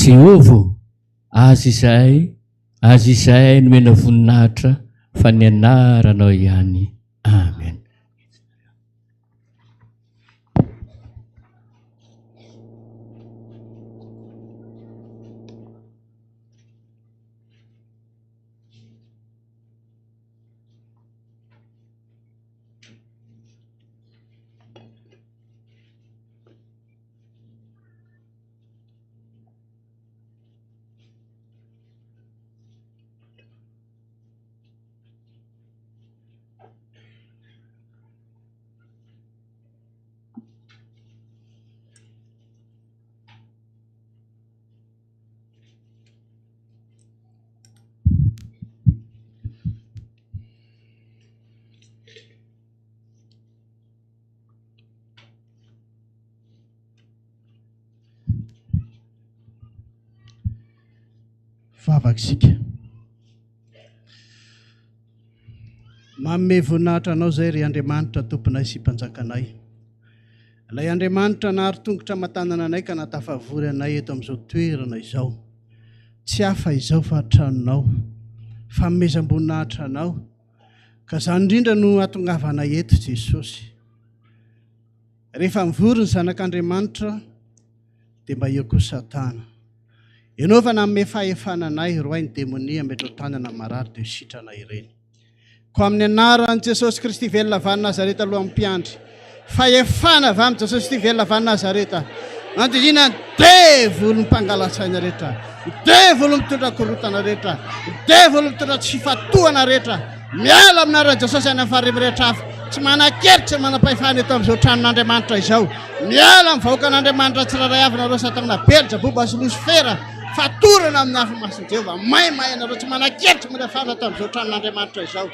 Jehova azy izay nomena voninahitra fa ny anaranao ihany. Amen. Vavakisika manome voninahitra anao zay ry Andriamanitra tomponay sy mpanjakanay. Ilay Andriamanitra nahary tongotra matanana anay ka natafavory anay eto amin'izao toerana izao. Tsy hafa izao fa tranonao, fanomezam-boninahitra anao, ka izany indrindra no atongavanay eto Jesosy. Rehefa mivory ny zanak'Andriamanitra dia mba eo koa Satana. Ianao fa nanome fahefana anay roay ny demonia metro tanana marary dia sitrana ireny. Ko amin'ny anaran'i Jesosy Kristy velona avy any Nazareta aloha amin'ny mpiandry, fahefana avy amin'ny Jesosy Kristy velona avy any Nazareta, andiniana devolo mpangalatsaina rehetra, devolo mitondra korotana rehetra, devolo mitondra tsy fatohana rehetra, miala aminaran'i Jesosy any amin'ny farimy rehetra hafa, tsy manan-keritra manam-pahefana eto amin'izao tranon'Andriamanitra izao. Miala amin'ny vahoakan'Andriamanitra tsiraray avy nareo Satana belja boba sy Lucifera, fatorana amin'ny afa-mason'i Jehova, maimay anareo tsy manan-keritra manafana eto amin'izao tranon'Andriamanitra izao.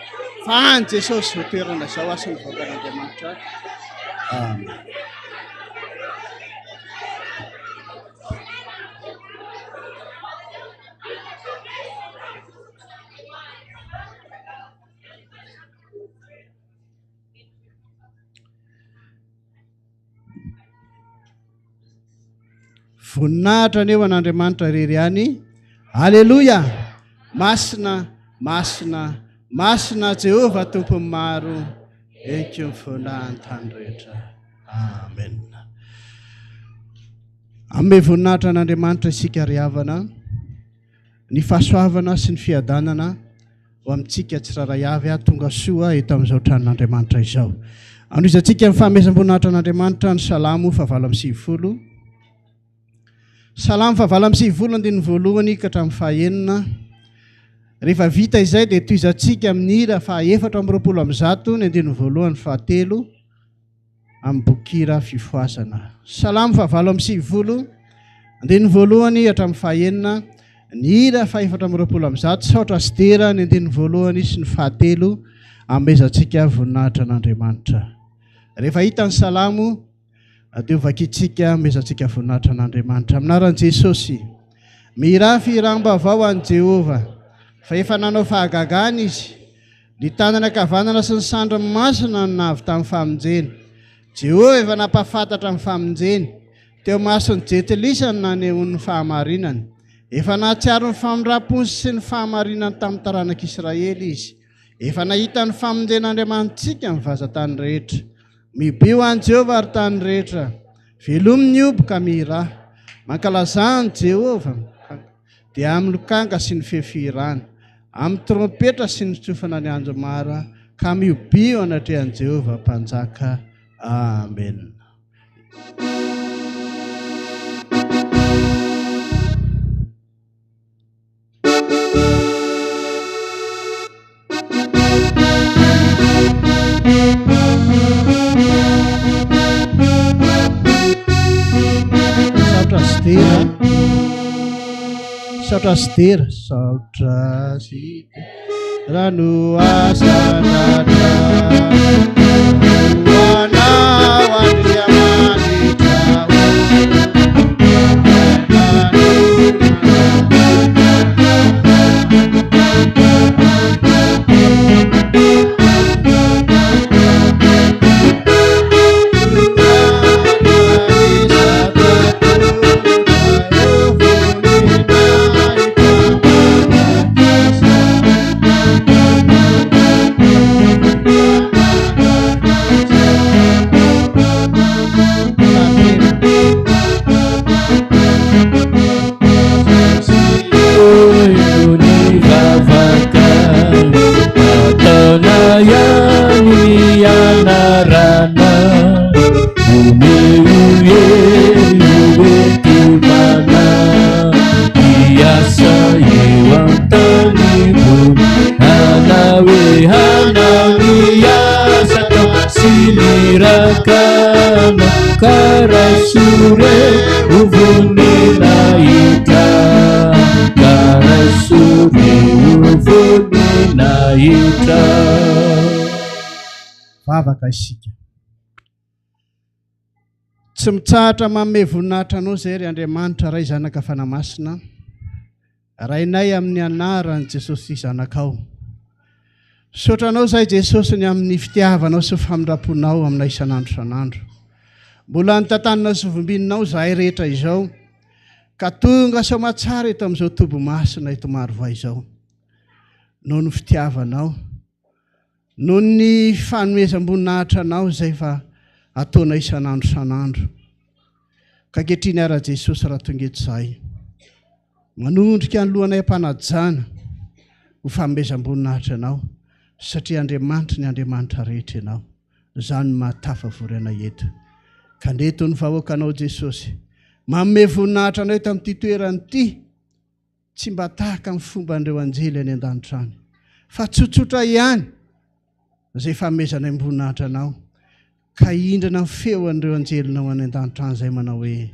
Fa any Jesosy ho toerana izao asy ny vahoakan'Andriamanitra. Amen. Voninahitra aneo an'Andriamanitra rery any. Alleluia. Masina, masina, masina Jehova tompony maro, eky ny voninahiny tany rehetra. Amen. Ame voninahitra an'Andriamanitra isika ry havana, ny fahasoavana sy ny fiadanana ho amintsika tsiraray avy tonga soa eto amin'izao tranon'Andriamanitra izao. Anorizantsika amin'ny fahamezam-boninahitra an'Andriamanitra ny Salamo 9:20. Salamo 9:20 andininy voalohany ka hatramin'ny fahaenina. Rehefa vita izay dia toizantsika amin'ny hira 420 ny andininy voalohany 3 amin'ny bokira fifoasana. Salamo 9:20 andininy voalohany hatramin'ny fahaenina, ny hira 420 saotra sy dera ny andininy voalohany sy ny 3 amezantsika voninahitra an'Andriamanitra. Rehefa hita ny Salamo dia vakitsika mezantsika voninahitra an'Andriamanitra aminaran'i Jesosy. Mirafy rambavao an'i Jehova, fa efa nanao fahagagana izy, ny tanana kavanana sy ny sandrony masina no navy tamin'ny famonjeny. Jehova efa nampafantatra amin'ny famonjeny, teo masony jetelisany nanehon'ny fahamarinany. Efa nahatsiaro ny famindram-pony sy ny fahamarinany tamin'ny taranak'Israely izy. Efa nahita ny famonjen'Andriamanitsika amin'ny vazantany rehetra. Mibio an'i Jehova ary tany rehetra, velominy obo ka mira, mankalazany Jehova dia amin'ny lokanga sy ny fefirana, amin'ny trompetra sy ny tsofana ny anjomara, ka mibio anatrehan'i Jehova mpanjaka. Amen. Saotra sy dera, saotra sy dera, rano asana mana umeuyeuetimana biasa ewang tanibun hanawe hanawiyasa sinirakana karasure uvuninaita karasure uvuninaita. Vavaka isika tsy mitsahatra manome voninahitra anao zay ry Andriamanitra ray zanaka fanamasina rainay amin'ny anaran'i Jesosy zanakao. Sotranao zay Jesosy ny amin'ny fitiavanao sy famindraponao aminay isan'andro isan'andro. Mbola nitantanina sy vombininao zahay rehetra izao ka tonga soamatsara eto amin'izao tobo masina eto Marovoa izao. Noho ny fitiavanao, noho ny fanomezam-boninahitra anao zay fa ataonay isan'andro isan'andro. Ka ankehitriny ara Jesosy raha tonga eto izahay, manondrika ny lohanay ampanajana ho fanomezam-boninahitra anao satria Andriamanitra ny Andriamanitra rehetra ianao. Izany mahatafavory anay eto. Ka ndeto ny vahoakanao Jesosy, manome voninahitra anao eto amin'ity toerana ity, tsy mba tahaka amin'ny fomban'ireo anjely any an-danitra any, fa tsotsotra ihany izay fanomezana voninahitra anao. Ka hindrana ny feon'ireo anjelinao any an-danitra any izay manao hoe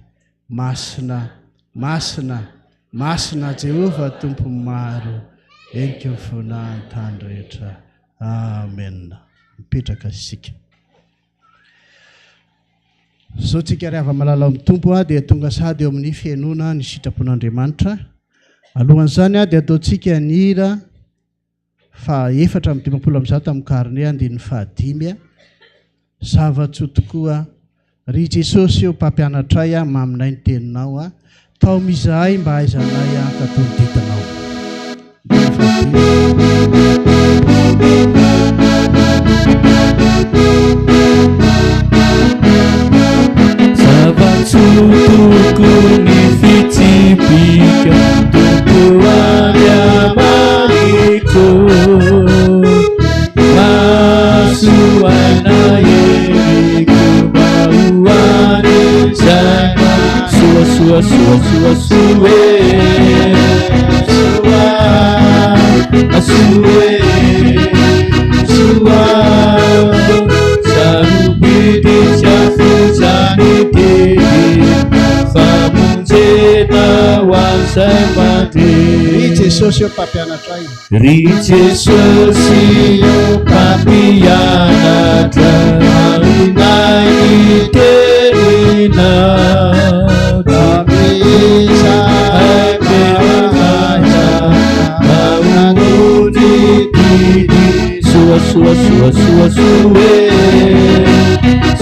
masina, masina, masina Jehova Tompo maro, eniko ny voninahiny tany rehetra. Amen. Mipetraka isika. Zao tsika ry hava-malala amin'ny Tompo dia tonga sady eo amin'ny fiainoana ny sitrapon'Andriamanitra. Alohan'izany dia ataontsika ny hira fa 4:50 amin'ny karine 5 zava-tsoa tokoa. Ry Jesosy eo mpampianatray maminay ny teninao tao mizahay mba haizanay katony ditanao. Zava-tsoa ny fitsipika tokoany amaniko masuana eriko mauany zana sua sua sua sua sue sua asue sua sarubidi syafuzaniti famunjena wansay mati. Ry Jesosy eo mpampianatray, ry Jesosy eo mpampianatra aminay tenina kamisa aipeana maununi didi sua sua sua sua sue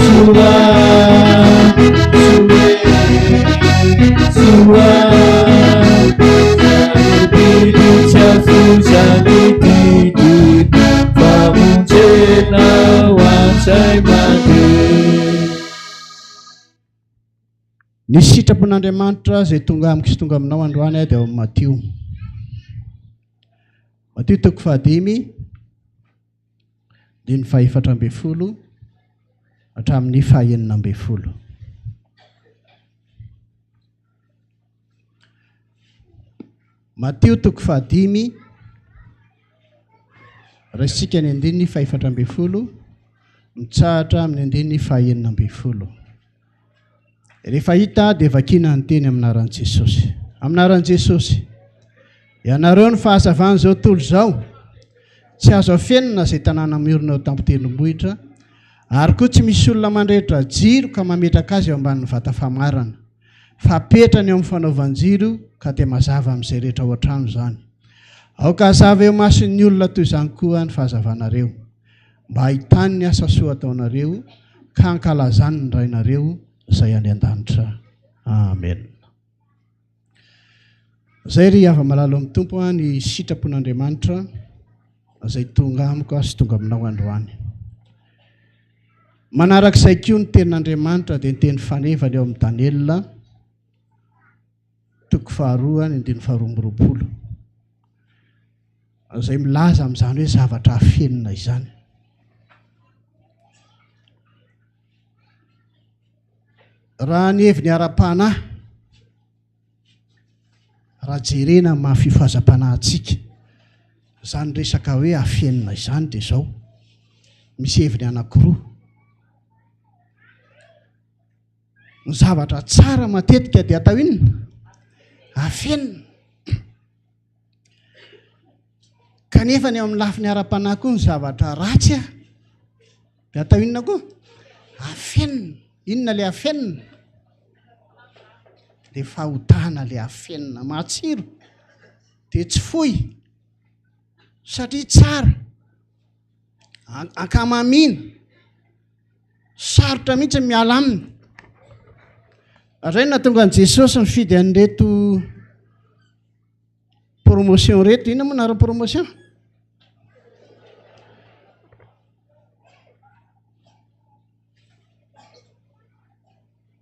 sua sue sua sarubidi syafuzaniti famunjena wansay mati. Ny sitrapon'Andriamanitra zay tonga amiko sy tonga aminao androany dia ao Matio. Matio 5:5 dia ny 4:12 hatramin'ny 9:12. Matio 5:5 raha isika ny 4:12 mitsahatra amin'ny 9:12. Rehefa hita dia vakina ny teny aminaran'i Jesosy. Aminaran'i Jesosy, ianareo ny fahazavana izao tontolo izao tsy azo afenina izay tanàna miorina eo tampon-tendrombohitra, ary koa tsy misy olona mandrehitra jiro ka mametraka azy eo ambanin'ny vata famarana, fa apetrany eo amin'ny fanaovan-jiro ka dia mazava amin'izay rehetra ao an-trano izany. Aoka hazava eo mason'ny olona toy izany koa ny fahazavanareo, mba hahitany ny asa soa ataonareo ka hankalazany ny rainareo izay any an-danitra. Amen. Zay ry hava-malala amin'ny Tompo ny sitrapon'Andriamanitra izay tonga amiko sy tonga aminao androany. Manarak'izay koa ny tenin'Andriamanitra dia ny teny fanevany eo amin'ny Daniela 2:2 izay milaza amin'izany hoe zavatra hafenina izany. raha ny heviny ara-panahy raha jerena mahafifoazam-panahintsika izany resaka hoe afenina izany dia izao misy heviny anankiroa. Ny zavatra tsara matetika dia atao inona? Afenina. Kanefa ny amin'ny lafiny ara-panahy koa ny zavatra ratsy dia atao inona koa? Afenina. Inona ilay afenina? Dia fahotana ilay afenina matsiro dia tsy fohy satria tsara ankamamina sarotra mihitsy miala aminy. Izay nahatonga an'i Jesosy mifidy an'ireto promotion reto. Inona moa anarany promotion?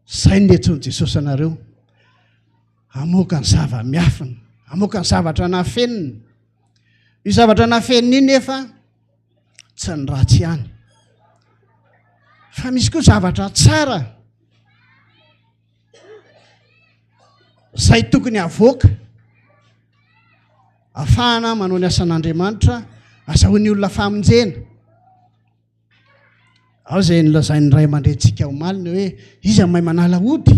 Izay netsony Jesosy anareo hamoaka ny zava-miafina, hamoaka ny zavatra nafenina. Io zavatra nafenina iny nefa tsy ny ratsy ihany fa misy koa zavatra tsara izay tokony avoaka ahafahana manao ny asan'Andriamanitra, azahoan'ny olona famonjena. Ao izay nolazain'ny ray aman-drentsika omalina hoe iza mahay manala ody.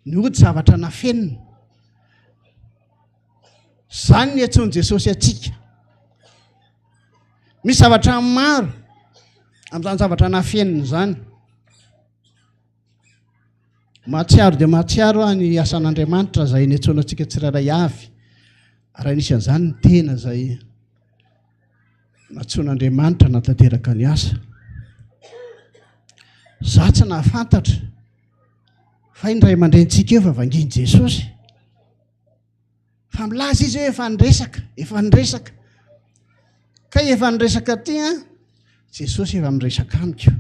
Ny ody zavatra nafenina. Izany ny antsoin'i Jesosy atsika. Misy zavatra maro amin'izany zavatra nafenina izany. Mahatsiaro dia mahatsiaro ny asan'Andriamanitra izay niantsoana antsika tsirairay avy. Ary anisan'izany ny tena izay natsoan'Andriamanitra natateraka ny asa. Izaho tsy nahafantatra fa iny ray aman-drentsika eo fa vangiany Jesosy. Fa milaza izy hoe efa niresaka. Ka efa niresaka ty Jesosy efa miresaka amiko.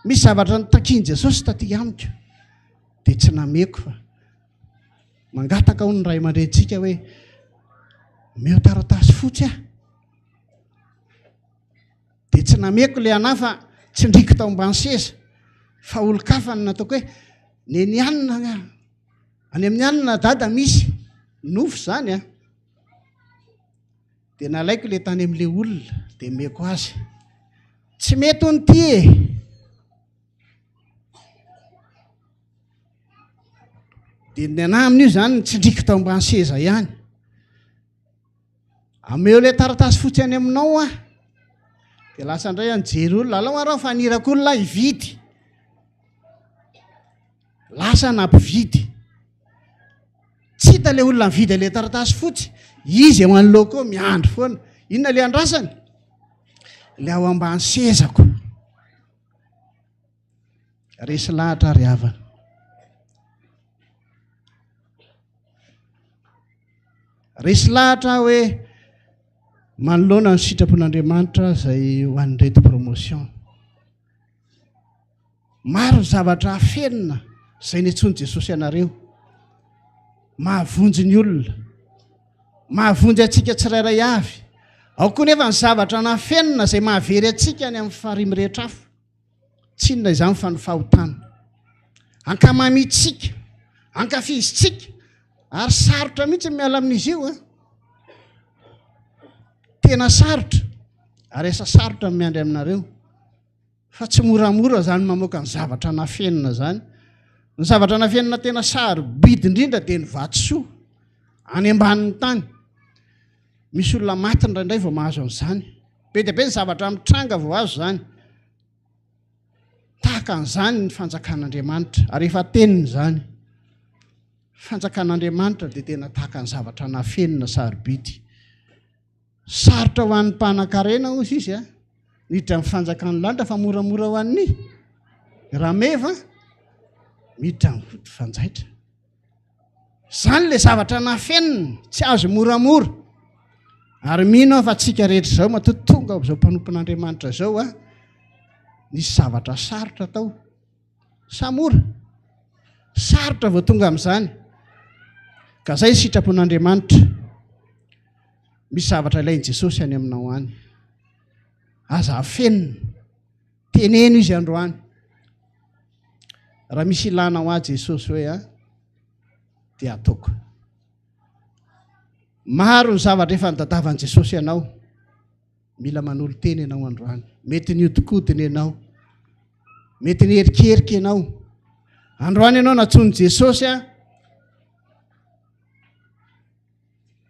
Misy zavatra nitakiany Jesosy taty amiko dia tsy nameko fa mangataka ho ny ray aman-drentsika hoe omeo taratasy fotsy dia tsy nameko ilay anahy fa tsy ndriko tao ambany seza fa olo-kafa ny nataoko hoe ny anina any amin'ny anina dada misy nofo izany dia nalaiko ilay tany amin'ilay olona dia meko azy. Tsy mety ho nyty dia ny anahy amin'io izany tsy ndriko tao ambany seza ihany. Ameo ilay taratasy fotsy any aminao dia lasa indray anjery olona alao arao fanirako olona hividy. Lasa nampividy. Tsy hita ilay olona mividy ilay taratasy fotsy. Izy eo anoloako eo miandry foana. Inona ilay andrasany? Ilay ao ambany sezako. Resy lahatra ary havana. Resy lahatra hoe manoloana ny sitrapon'Andriamanitra izay ho an'ireto promotion. Maro ny zavatra afenina izay niantsoan'i Jesosy ianareo. Mahavonjy ny olona, mahavonjy atsika tsirairay avy. Ao koa nefa ny zavatra nafenina izay mahavery atsika any amin'ny farihy rehetra afo. Tsy inona izany fa ny fahotana. Ankamamitsika, ankafizitsika ary sarotra mihitsy miala amin'izy io tena sarotra ary asa sarotra miandry aminareo fa tsy moramora izany mamoaka ny zavatra nafenina izany. Ny zavatra nafenina tena sarobidy indrindra dia ny vatosoa any ambanin'ny tany. Misy olona maty indraindray vao mahazo an'izany. Be dia be ny zavatra mitranga vao azo izany. Tahaka an'izany ny fanjakan'Andriamanitra ary efa teniny izany. Fanjakan'Andriamanitra dia tena tahaka ny zavatra nafenina sarobidy. Sarotra ho an'ny mpanan-karena ozy izy miditra amin'ny fanjakan'ny lanitra fa moramora ho an'ny rameva miditra amin'ny vody fanjaitra. Izany ilay zavatra nafenina tsy azo moramora. Ary mino fa tsika rehetra izao matotonga izao mpanompon'Andriamanitra izao nisy zavatra sarotra tao. Sa mora? Sarotra vao tonga amin'izany. Ka izay sitrapon'Andriamanitra. Misy zavatra ilain'i Jesosy any aminao any. Aza afenina. Teneno izy androany. raha misy ilana ho azy Jesosy hoe a dia ataoko. Maro ny zavatra efa nodadavan'i Jesosy ianao, mila manolo teny ianao androany. Mety nihodikotina ianao, mety nierikerika ianao. Androany ianao natsony Jesosy a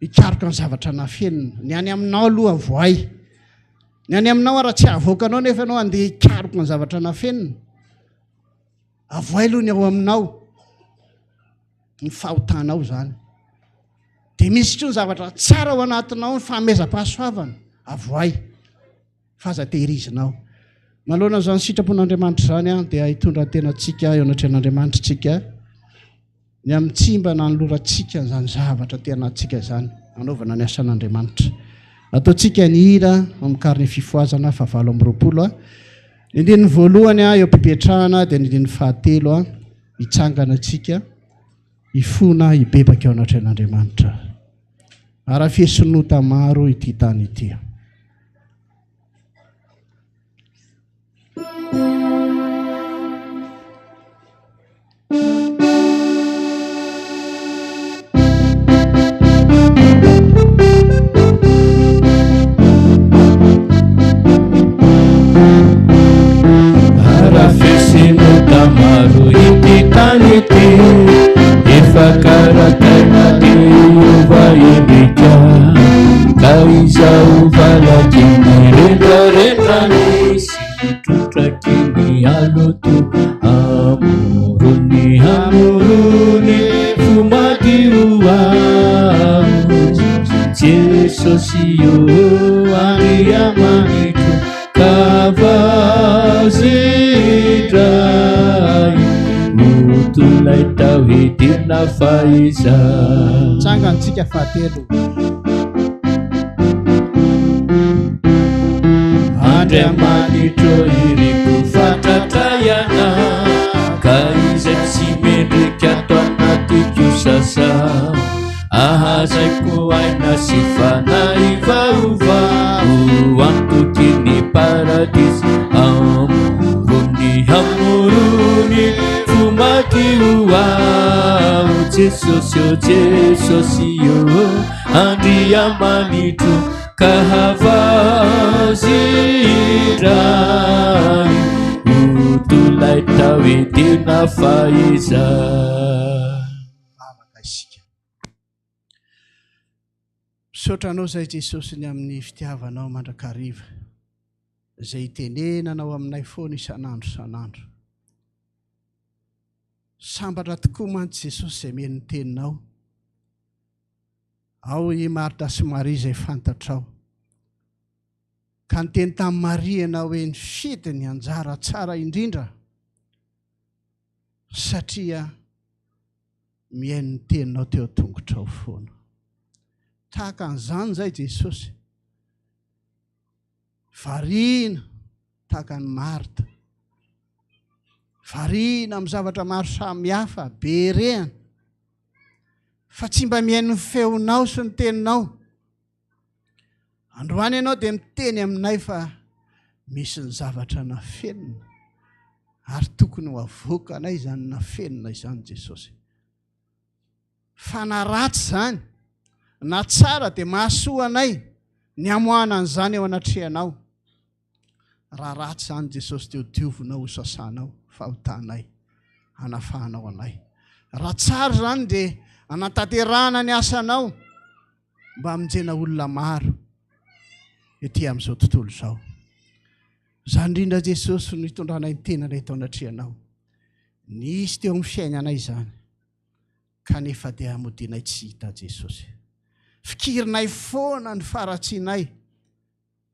hikaroka ny zavatra nafenina. Ny any aminao aloha avoay. Ny any aminao raha tsy avoakanao nefa ianao andeha hikaroka ny zavatra nafenina. Avoay aloha ny ao aminao, ny fahotanao zany. Dia misy koa ny zavatra tsara ao anatinao, ny fahamezam-pahasoavana. Avoay, fahazatehirizinao. Manoloana izany sitrapon'Andriamanitra zany a dia hitondra tenantsika eo anatrehan'Andriamanitra tsika ny amin'ny tsimba na ny lorantsika izany zavatra tenantsika izany, anaovana ny asan'Andriamanitra. Ataontsika ny hira amin'ny kariny fifoazana 7:20 Ny andininy voalohany eo ampipetrahana dia ny andininy fahatelo hitsangana antsika hifona hibebaka eo anatrehan'Andriamanitra. Ara-fiesinota maro ity tany ity. Ara-fiesinota maro ity tany ity, efa karakara Jehova endrika, ka izao valaky ny rendrarendrany sy mitrotraky ny aloto amorony fomady hoaho Jesosy io Andriamanitro kavazidray otolay tao hidirina faiza. Tsangantsika fahatelo. Andriamanitro iriko fantatrayana, ka izay tsy mendrika ato anatiko sasa, ahazaiko aina sy fanahy vaovao, antoky ny paradisy amorony fomady hoaho Jesosy io Andriamanitro ka havazidray otolay tao hidirina faiza. Misaotranao zay Jesosy ny amin'ny fitiavanao mandrakariva izay hitenenanao aminay foana isan'andro. Sambatra tokoa mantsy Jesosy izay meno ny teninao. Ao i Marta sy Maria izay fantatrao. Ka niteny tamin'i Maria ianao hoe nifidy ny anjara tsara indrindra satria mihaino ny teninao teo an-tongotrao foana. Tahaka an'izany zay Jesosy. Variana tahaka ny Marta. Variana amin'ny zavatra maro samihafa, berehana. Fa tsy mba mihaino ny feonao sy ny teninao. Androany ianao dia miteny aminay fa misy ny zavatra nafenina. Ary tokony ho avoakanay izany nafenina izany Jesosy. Fa na ratsy izany, na tsara dia mahasoa anay ny hamoahana an'izany eo anatrehanao. Raha ratsy izany Jesosy dia diovinao ho sasanao, fahotanay, hanafahanao anay. Raha tsara izany dia anatanterahana ny asanao mba hamonjena olona maro ety amin'izao tontolo izao. Izany indrindra Jesosy no hitondranay ny tenanay tao anatrehanao. Nisy teo amin'ny fiainanay izany, kanefa dia hamodinay tsy hita Jesosy. Fikirinay foana ny faratsianay,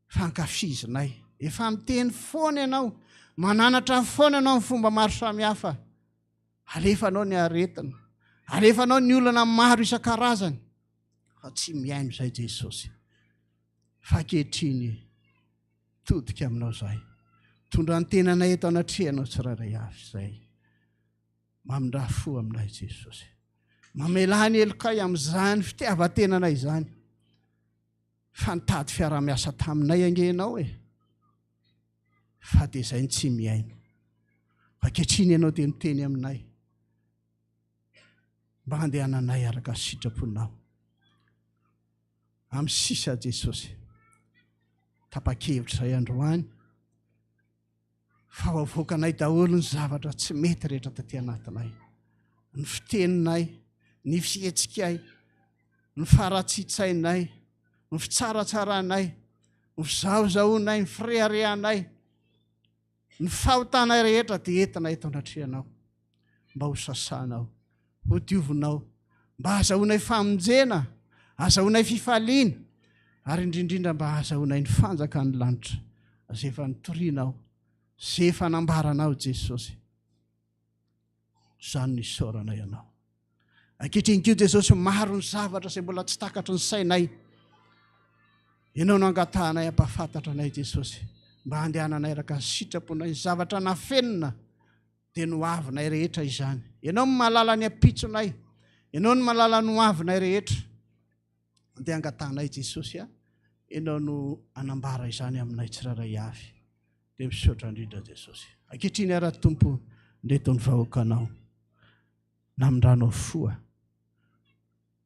fankafizinay. Efa miteny foana ianao, mananatra foana ianao amin'ny fomba maro samihafa. Alefanao ny aretina, alefanao ny olana maro isan-karazany, fa tsy mihaino izay Jesosy. Fa ankehitriny todika aminao izay. Tondra ny tenanay eto anatrehanao tsirairay avy izay. Mamindra fo aminay Jesosy. Mamelany elokay amin'izany fitiavan-tenanay izany. Fa nitady fiara-miasa taminay angenao e. Fa dia izay tsy mihaino. ankehitriny ianao dia miteny aminay mba handehananay araka sitraponao amin'ny sisa Jesosy. Tapa-kevitra izay androany fa avoakanay daholo ny zavatra tsy mety rehetra taty anatinay, ny fiteninay, ny fihetsikay, ny faratsitsainay, ny fitsaratsarahnay, ny fizahozahoanay, ny fireharehanay, ny fahotanay rehetra dia entinay eto anatrihanao mba ho sasanao, ho diovinao, mba azahoanay famonjena, azahoanay fifaliana, ary indrindrindra mba azahoanay ny fanjaka ny lanitra izay efa nitorianao, izay efa nambaranao Jesosy. Izany ny isaorana ianao. Ankehitriny koa Jesosy, maro ny zavatra izay mbola tsy takatry ny sainay, ianao no angatahanay ampahafantatra anay Jesosy, mba handehananay araka ny sitraponay, ny zavatra nafenina dia no avinay rehetra izany. Ianao no mahalala ny ampitsonay, ianao no mahalala ny avinay rehetra, dia angatahanay Jesosy ianao no anambara izany aminay tsiraray avy. Dia misaotra indrindra Jesosy. Ankehitriny ara Tompo, ndeto ny vahoakanao, namindrano foa,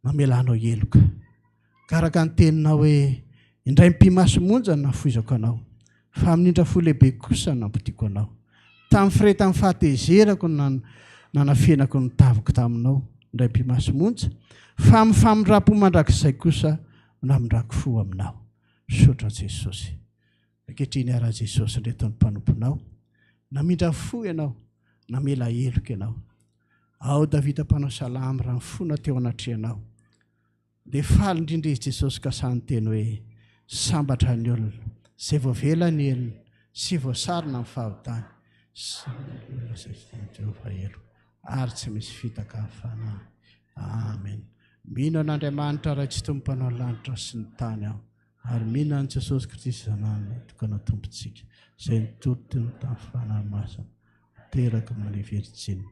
mamelanao heloka, karaka ny teninao hoe indray mpimasomonja no nafoizako anao, fa amin'indra fo lehibe kosa nampitiako anao. Tamin'ny fire tamin'ny fahatezerako nanafenako ny taviko taminao, indray mpimasomonja, fa amin'ny famindram-po mandrakizay kosa namindrako fo aminao. Misaotra Jesosy. Ankehitriny ara Jesosy, ndeto ny mpanomponao, namindra fo ianao, namela heloka ianao. Ao Davida mpanao salamy raha mifona teo anatrihanao, dia faly indrindra izy Jesosy ka sany teny hoe sambatra ny olona izay voavela ny elona sy voasarina amin'ny fahotany Jehovah elo ary tsy misy fitaka hafana. Amen. Mino an'Andriamanitra raha tsy tomponao lanitra sy ny tany aho, ary mino an' Jesosy Kristy zanany tokana tompontsika izay nitoroty ny tamin'ny fanahy-masina teraka amin'ny Virjiny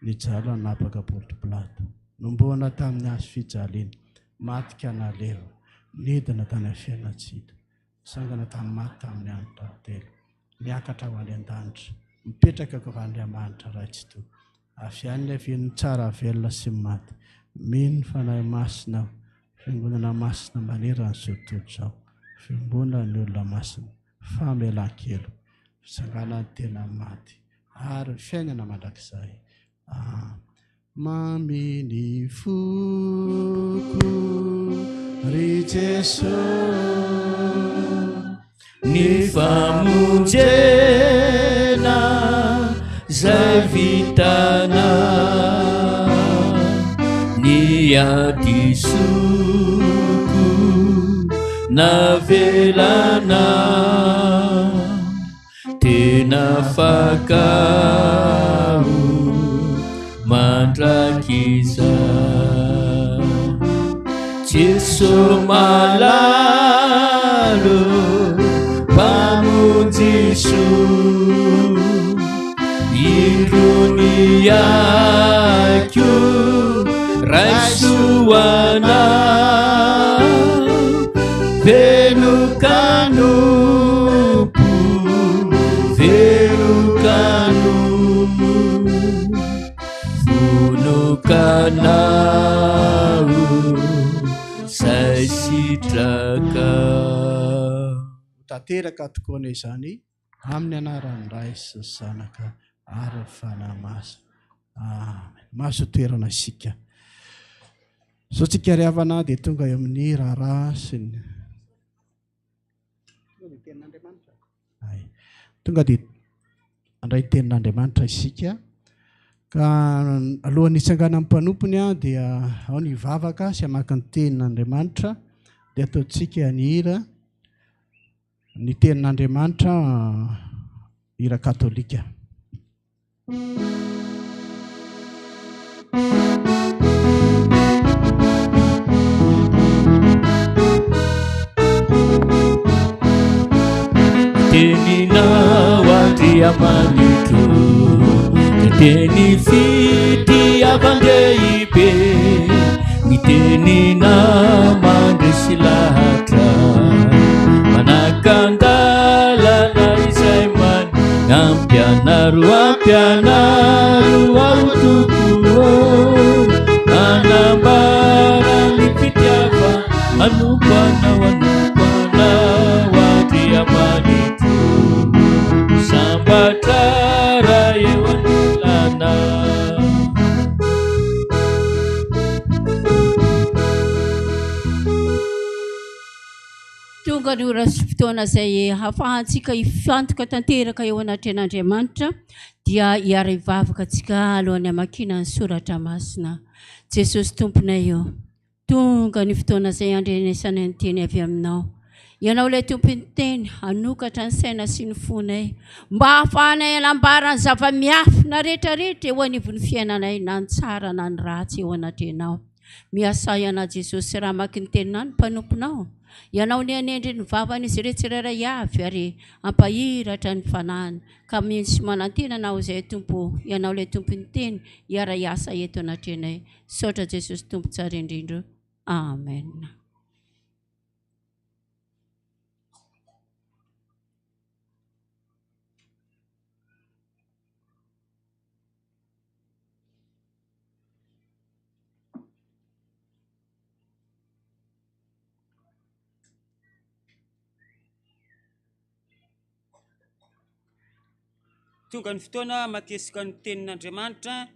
nijala napaka Ponto Pilato, nomboana tamin'ny hazo fijaliana, matika nalevo, nidina tany amin'ny fiainatsika, sangana tamin'ny maty tamin'ny anitra telo, niakatra ho any an-danitra, mipetraka ko Andriamanitra raha tsy toa, avy any ny avian'ny tsara velona sy maty. Mino ny fanahy masina aho, fiangonana masina manerana izao tontolo izao, fiangonana ny olona masina, famelan-kelo, fisangana ny tena maty ary fiainana mandrakizay. Maminy foko ry Jesosy, ny famonjena zay vitana, ny adisoko navelana, tena fakao mandrakiza. Jesu malalo pamunjisu, ironiaku raisuana, velukanupu velukanu, funukanau say sitraka. Tanteraka tokoana izany amin'ny anaran'ny Ray sy ny Zanaka ary ny fanahy masina. Amen. Mahazo toerana isika. Sao tsika ry havana dia tonga eo amin'ny raharaha sy ny tonga dia andray tenin'Andriamanitra isika. Ka alohan'ny hitsangana amin'ny mpanompony dia ao ny hivavaka sy hamaky ny tenin'Andriamanitra, dia ataontsika ny hira ny tenin'Andriamanitra, hira katolika. Teninao andriamanitro, teny fitiavan-dehibe, ny teninao mandresy lahatra, manakandalana izay manam Ampianaro ao tokoa anambara ny fitiava anokwanao aty amanito sambatra raha eo anilana. Tonga ny ora sy fotoana izay hahafahantsika hifantoka tanteraka eo anatren'Andriamanitra dia hiara hivavaka antsika alohan'ny hamakiana ny soratra masina. Jesosy tomponay eo, tonga ny fotoana izay andrenesana ny teny avy aminao. Ianao ilay tompony teny hanokatra ny saina sy ny fonay mba hahafahanay hanambara ny zava-miafina rehetrarehetra eo anivon'ny fiainanay na ny tsara na ny ratsy eo anatrenao. Miasay ana Jesosy raha maky ny tenina ny mpanomponao. Ianao ny anendry ny vavany izy ireo tsirairay avy ary ampahiratra ny fanahiny ka misy manantenanao izay tompo. Ianao ilay tompony teny hiara hiasa eto anatrenay. Saotra Jesosy tompo tsara indrindra. Amen. Tonga ny fotoana makesika ny tenin'Andriamanitra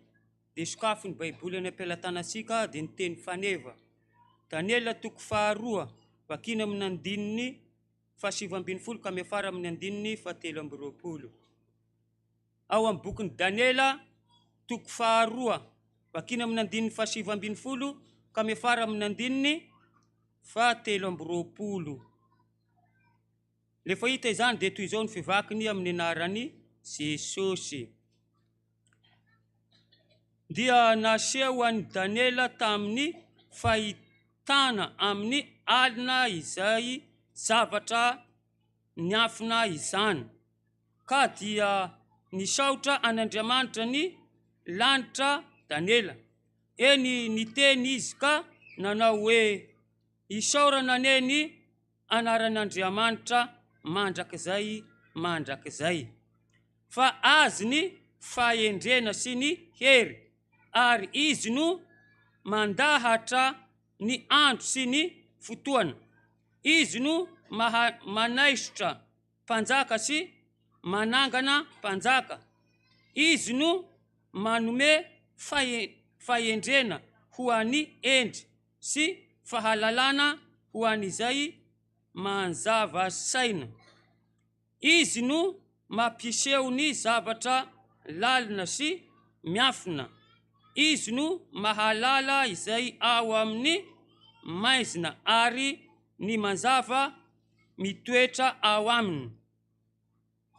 dia sokafo ny baiboly any am-pelantanasika dia ny teny faneva. Daniela 2:2 vakina amin'ny andininy 7:20 ka miafara amin'ny andininy 7:20. Ao amin'ny bokin'ny Daniela 2:2 vakina amin'ny andininy 7:20 ka miafara amin'ny andininy 7:20. Lefa hita izany dia toy izao ny fivakiny amin'ny anarany Jesosy. Dia naseho an'i Daniela tamin'ny fahitana amin'ny alina izay zavatra niafina izany. Ka dia nisaotra an'Andriamanitra ny lanitra Daniela. Eny niteny izy ka nanao hoe isaorana neny anaran'Andriamanitra mandrakizay. Fa azy ny fahendrena sy ny hery ary izy no mandahatra ny andro sy ny fotoana. Izy no manaisitra mpanjaka sy manangana mpanjaka. Izy no manome fahendrena ho an'ny endry sy fahalalana ho an'izay manzava saina. Izy no mampiseho ny zavatra lalina sy miafina. Izy no mahalala izay ao amin'ny maizina ary ny manzava mitoetra ao aminy.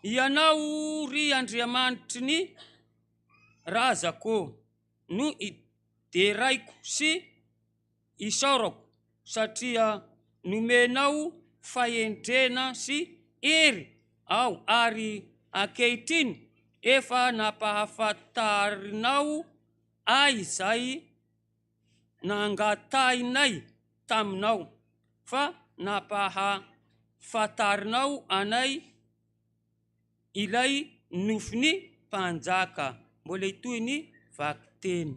Ianao ry Andriamanitry ny razako no ideraiko sy isaorako satria nomenao fahendrena sy hery ao ary ankehitriny efa nampahafantarinao izay nangatainay taminao fa nampahafantarinao anay ilay nofiny mpanjaka. Mbola itoy ny vakiteny.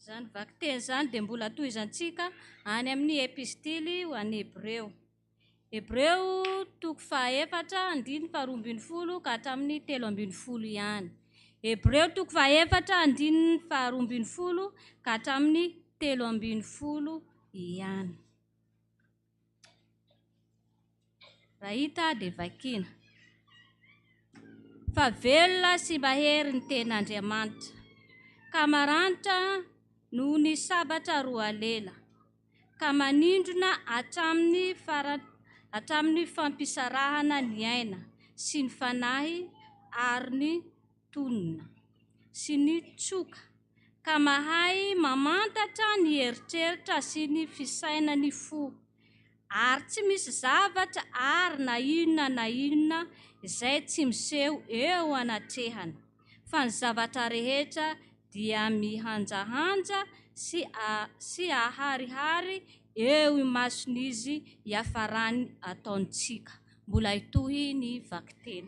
Zany vakiteny zany dia mbola tohizantsika any amin'ny epistily ho an'ny Hebreo. Hebreo 4:4-12 ka hatramin'ny 13 ihany. Hebreo 4:4-12 ka hatramin'ny 13 ihany. Raha hita dia vakina. Fa velona sy mahery ny ten'Andriamanitra, ka maranitra noho ny sabatra roa lela, ka manindrona hatramin'ny fampisarahana ny aina sy ny fanahy ary ny tonona sy ny tsoka, ka mahay mamantatra ny eritreritra sy ny fisaina ny fo, ary tsy misy zavatra ary na inona izay tsy miseho eo anatrehana, fa ny zavatra rehetra dia mihanjahanja sy aharihary eo imason'izy hiafarany ataontsika. Mbola hitohy ny vakiteny.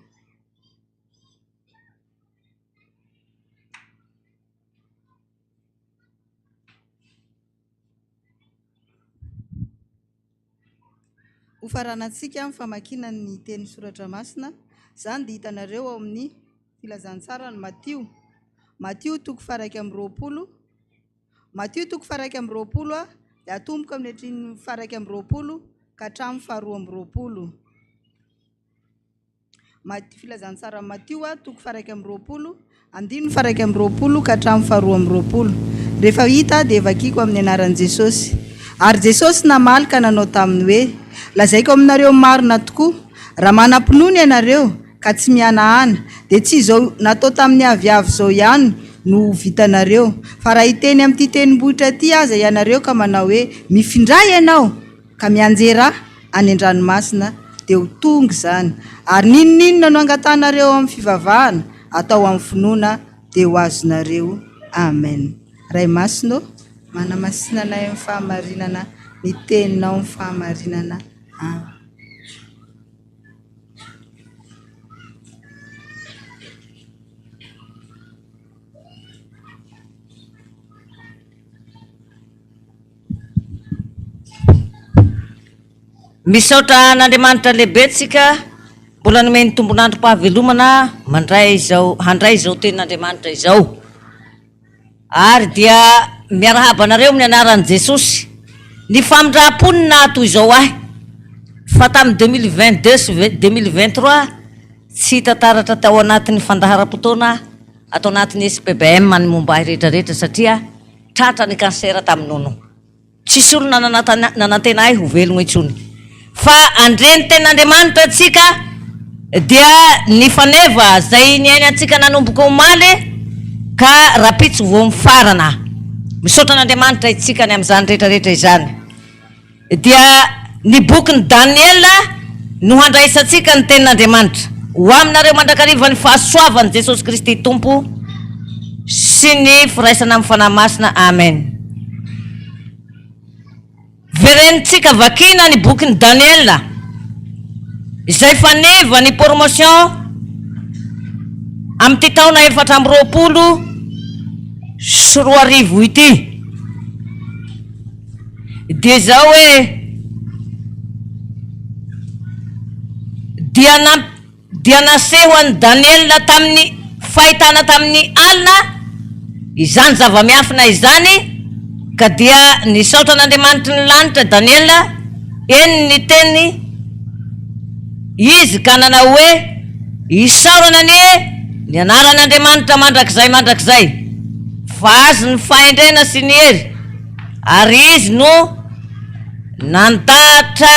Ho faranantsika amin'ny famakiana ny teny soratra masina, izany dia hitanareo ao amin'ny filazantsara ny Matio toko faraiky amin'ny roapolo. Matio toko faraiky amin'ny roapolo dia atomboka amin'ny hatriny faraiky amin'ny roapolo ka hatramin'ny faharoa amin'ny roapolo. Filazantsara Matio toko faraiky amin'ny roapolo, andininy faraiky amin'ny roapolo ka hatramin'ny faharoa amin'ny roapolo. Rehefa hita dia vakiako amin'ny anaran'i Jesosy. Ary Jesosy namaly ka nanao taminy hoe: lazaiko aminareo marina tokoa, raha manam-pinoana ianareo ka tsy mihanahana, dia tsy izao natao tamin'ny aviavy izao ihany no vitanareo, fa raha hiteny amin'ity tenim-bohitra ity aza ianareo ka manao hoe mifindray ianao ka mianjera any an-dranomasina, dia ho tonga izany. Ary ninonino no angatanareo amin'ny fivavahana atao amin'ny finoana dia ho azonareo. Amen. Ray masino, manamasinanay amin'ny fahamarinana, ny teninao amin'ny fahamarinana. Amen. Misaotra n'Andriamanitra lehibe tsika, mbola nomeny tombonandro pahavelomana handray izao tenin'Andriamanitra izao. Ary dia miarahaba anareo amin'ny anaran'i Jesosy. Ny famindram-ponina toy izao ahy fa tamin'ny 2022 sy 2023 tsy hita taratra tao anatin'ny fandaharam-potoana atao anatin'ny SPBM ny momba ahy rehetrarehetra, satria tratra ny kansera tamin'nono. Tsisy olona nanantena ahy ho velogno intsony. Fa andreny tenin'Andriamanitra atsika dia ny faneva zay niaina atsika nanomboka omaly ka rapitsy vo mifarana. Misaotra n'Andriamanitra itsika ny amin'izany rehetrarehetra izany. Dia ny bokin'ny Daniela no handraisantsika ny tenin'Andriamanitra ho aminareo mandrakariva ny fahasoavan'i Jesosy Kristy Tompo sy ny firaisana amin'ny fanahy masina. Amen. Verenitsika vakina ny bokin'ny Daniela izay faneva ny promotion amin'ity taona 420 sy 2000 ity. Dia zao hoe dia naseho an'i Daniela tamin'ny fahitana tamin'ny alina izany zava-miafina izany, ka dia nisaotra n'Andriamanitra ny lanitra Daniela eny ny teny izy ka nanao hoe isaorana ny anaran'Andriamanitra mandrakizay fa azy ny fahendrena sy ny hery, ary izy no nandahatra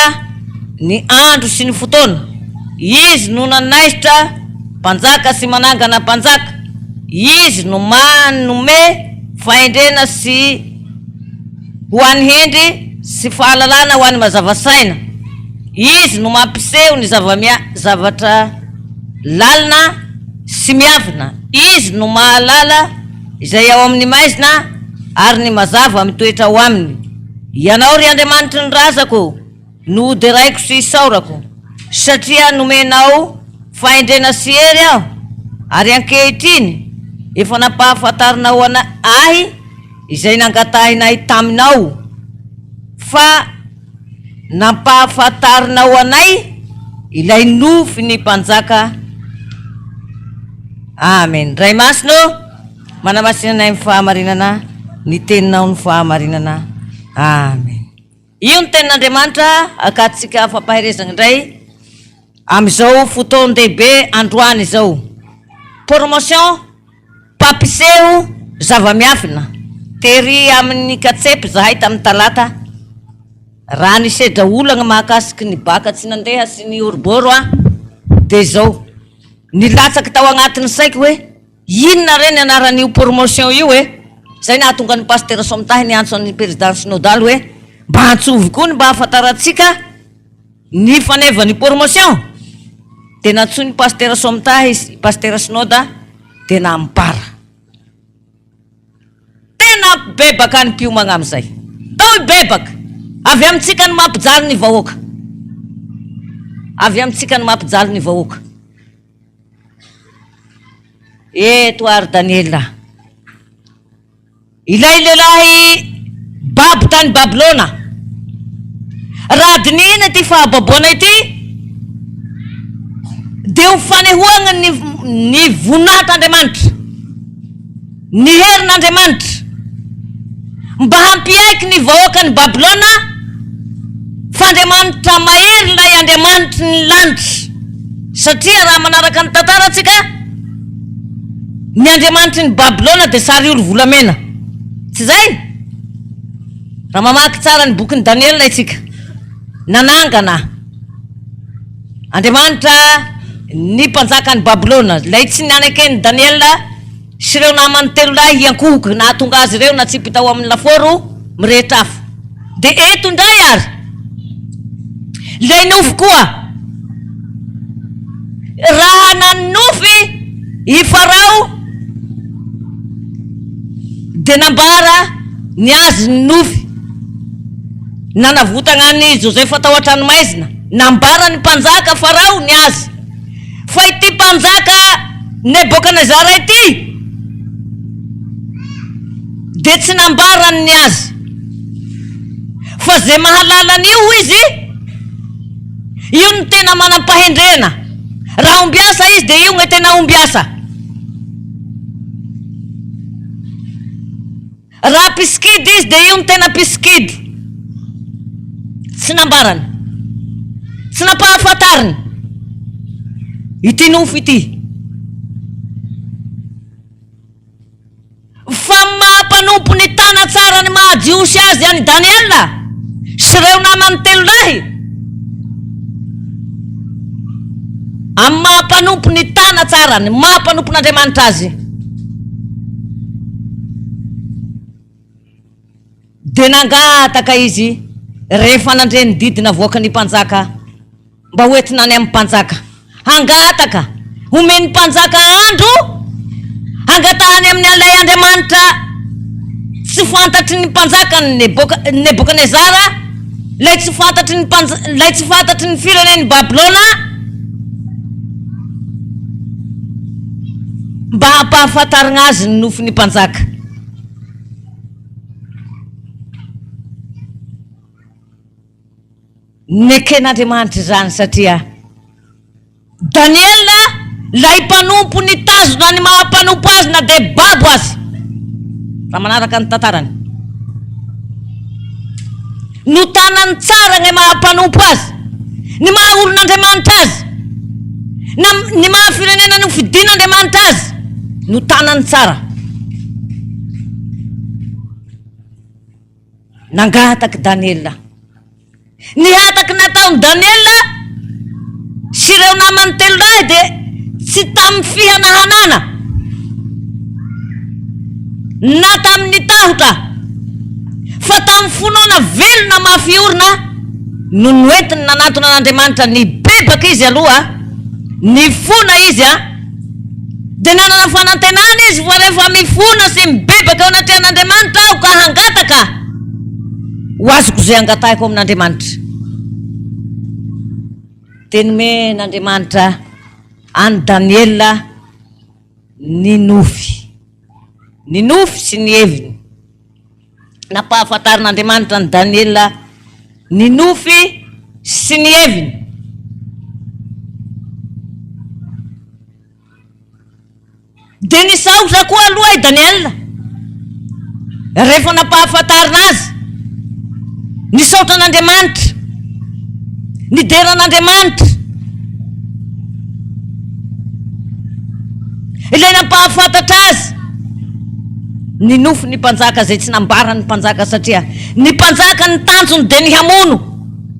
ny andro sy ny fotoana. Izy no nanaisitra mpanjaka sy manangana mpanjaka. Izy no manome fahendrena sy ho an'ny hendry sy fahalalana ho an'ny mazavasaina. Izy no mampiseho ny zavatra lalina sy miavina. Izy no mahalala izay ao amin'ny maizina ary ny mazava mitoetra ao aminy. Ianao ry Andriamanitra ny razako, no deraiko sy isaorako, satria nomenao fahendrena sy hery aho, ary ankehitriny efa nampahafantarinao ahy izay nangatahinay taminao, fa nampahafantarinao anay ilay nofy ny mpanjaka. Amen. Ray masino, manamasinanay ny fahamarinana, ny teninao ny fahamarinana. Amen. Io ny tenin'Andriamanitra akatsika fampaherezana indray amin'izao fotoan-dehibe androany izao. Promotion, pampiseho zava-miafina. Tery amin'ny katsepy zahay tamin'ny talata, raha nisedra olagna mahakasiky ny baka tsy nandeha sy ny oriboro dia zao nilatsaky tao agnatin'ny saiko hoe inona reny anaran'io promotion io zay nahatonga ny pasteur Somtahy niantso ny président synodal hoe mba hantsovy koa ny mba hafantaratsika ny faneva ny promotion. Dia nantsoy ny pasteur Somtahy, pasteur synoda, dia nampara. Tena bebaka ny piomagna amin'izay. Tao bebaka. avy amintsika no mampijaly ny vahoaka, avy amintsika no mampijaly ny vahoaka. Eto ary Daniela, ilay lehilahy babo tany Babilôna, raha dinihina ty fahababoana ity dia ho fanehoana ny voninahit'Andriamanitra, ny herin'Andriamanitra mba hampiaiky ny vahoaka ny Babilôna, fa Andriamanitra mahery ilay Andriamanitra ny lanitra. Satria raha manaraka ny tantaratsika, ny Andriamanitra ny Babilôna dia sary olo volamena, tsy zay? Raha mamaky tsara ny boky ny Daniela itsika, nanangana Andriamanitra ny mpanjaka ny Babilôna, lay tsy nianake ny Daniela sy ireo namany telo lahy hiankohoky, nahatonga azy ireo na tsy mpitao amin'ny laforo mirehitra afo. Dia eto indray ary lay nofy koa, raha nanofy i Farao dia nambara ny azy ny nofy, nanavotana ny Josefa tao an-tranomaizina, nambara ny mpanjaka Farao ny azy. Fa ity mpanjaka Nebokadnezara ity dia tsy nambarany ny azy, fa zay mahalala an'io izy, io ny tena manam-pahendrena. Raha ombiasa izy dia io ny tena ombiasa. Raha piskidy izy dia io ny tena piskidy. Tsy nambarany, tsy nampahafantariny ity nofy ity. Fa mampanompo ny tana tsara ny mahajiosy azy any Daniela sy ireo namany telo lahy, amin'ny mampanompo ny tana tsara ny mampanompo n'Andriamanitra azy. Dia nangataka izy rehefa nandre ny didina voaka ny mpanjaka mba hoentina any amin'ny mpanjaka, hangataka omeny mpanjaka andro hangatahany amin'ny alay Andriamanitra tsy fantatry ny mpanjaka ny Nebokadnezara, lay tsy fantatry ny fireneny Babilôna, mba hampahafantarina azy ny nofy ny mpanjaka. Neken'Andriamanitra zany, satria Daniela lay mpanompo ny tazona ny mahampanompo azy na dia babo azy, raha manaraka ny tantarany, no tanany tsara ny mahampanompo azy, ny maha olon'Andriamanitra azy, ny maha firenena no fidin'Andriamanitra azy, no tanany tsara. Nangataky Daniela, nihataky nataony Daniela sy ireo namany telo lahy dia tsy tamin'ny fihanahanana na tamin'ny tahotra, fa tamin'ny fonoana velona mafiorina no noentiny nanatona n'Andriamanitra. Ny bebaka izy aloha, ny fona izy dia nanana fanantenana izy, fa rehefa mifona sy mibebaka ao anaty an'Andriamanitra aho ka hangataka, ho azoko zay hangatahiko amin'Andriamanitra. Teny men'Andriamanitra any Daniela ny nofy sy ny heviny, nampahafantarin'Andriamanitra ny Daniela ny nofy sy ny heviny. Dia nisaotra koa aloha i Daniela rehefa nampahafantarina azy, nisaotra n'Andriamanitra, nideran'Andriamanitra, ilay nampahafantatra azy ny nofy ny mpanjaka zay tsy nambara ny mpanjaka, satria ny mpanjaka ny tanjony dia ny hamono.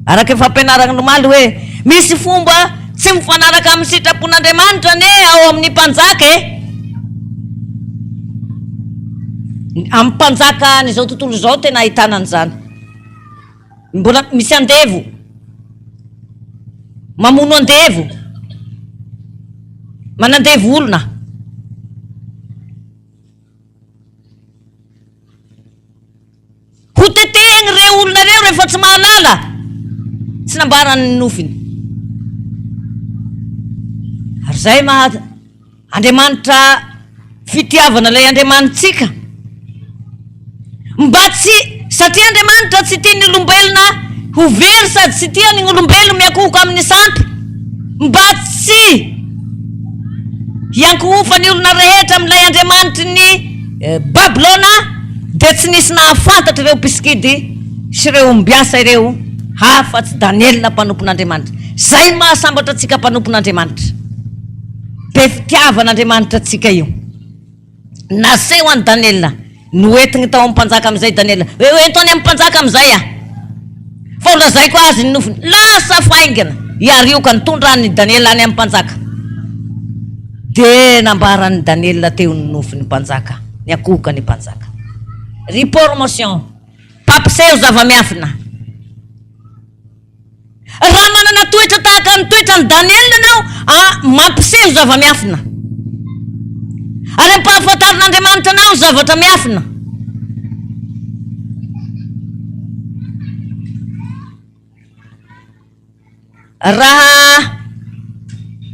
Araka efa ampianarana nomaly hoe misy fomba tsy mifanaraka amin'ny sitrapon'Andriamanitra ne ao amin'ny mpanjaka amin'ny mpanjaka n'izao tontolo izao tena ahitana an'izany. Mbola misy andevo, mamono andevo, manandevo olona. ho tetehany reo olona reo rehefa tsy mahalala tsy nambarany nofiny ary zay Andriamanitra fitiavana ilay Andriamanitsika mba tsy satria Andriamanitra tsy tiany olombelona ho very sady tsy tiany olombelona miakohoka amin'ny sampy mba tsy hiankohofany olona rehetra amin'ilay Andriamanitra ny Babilona dia tsy nisy nahafantatra ireo Piskidy sy ireo ombiasa ireo hafa-tsy Daniela mpanompon'Andriamanitra. Zay mahasambatra antsika mpanompon'Andriamanitra. Be fitiavan'Andriamanitra antsika io. Naseho an'i Daniela, noentigny tao amin'ny mpanjaka amin'izay Daniela. Entony amin'ny mpanjaka amin'izay fa ho lazaiko azy ny nofiny. Lasa faingana hiarioka nitondrany Daniela any amin'ny mpanjaka. De nambarany Daniela teo ny nofiny mpanjaka, ny akohoka ny mpanjaka. Repromotion, papseho zava-miafina. Raha manana toetra tahaka ny toetra ny Daniela anao, mampiseho zava-miafina. Ary ampahafantarin'Andriamanitra anao zavatra miafina. Raha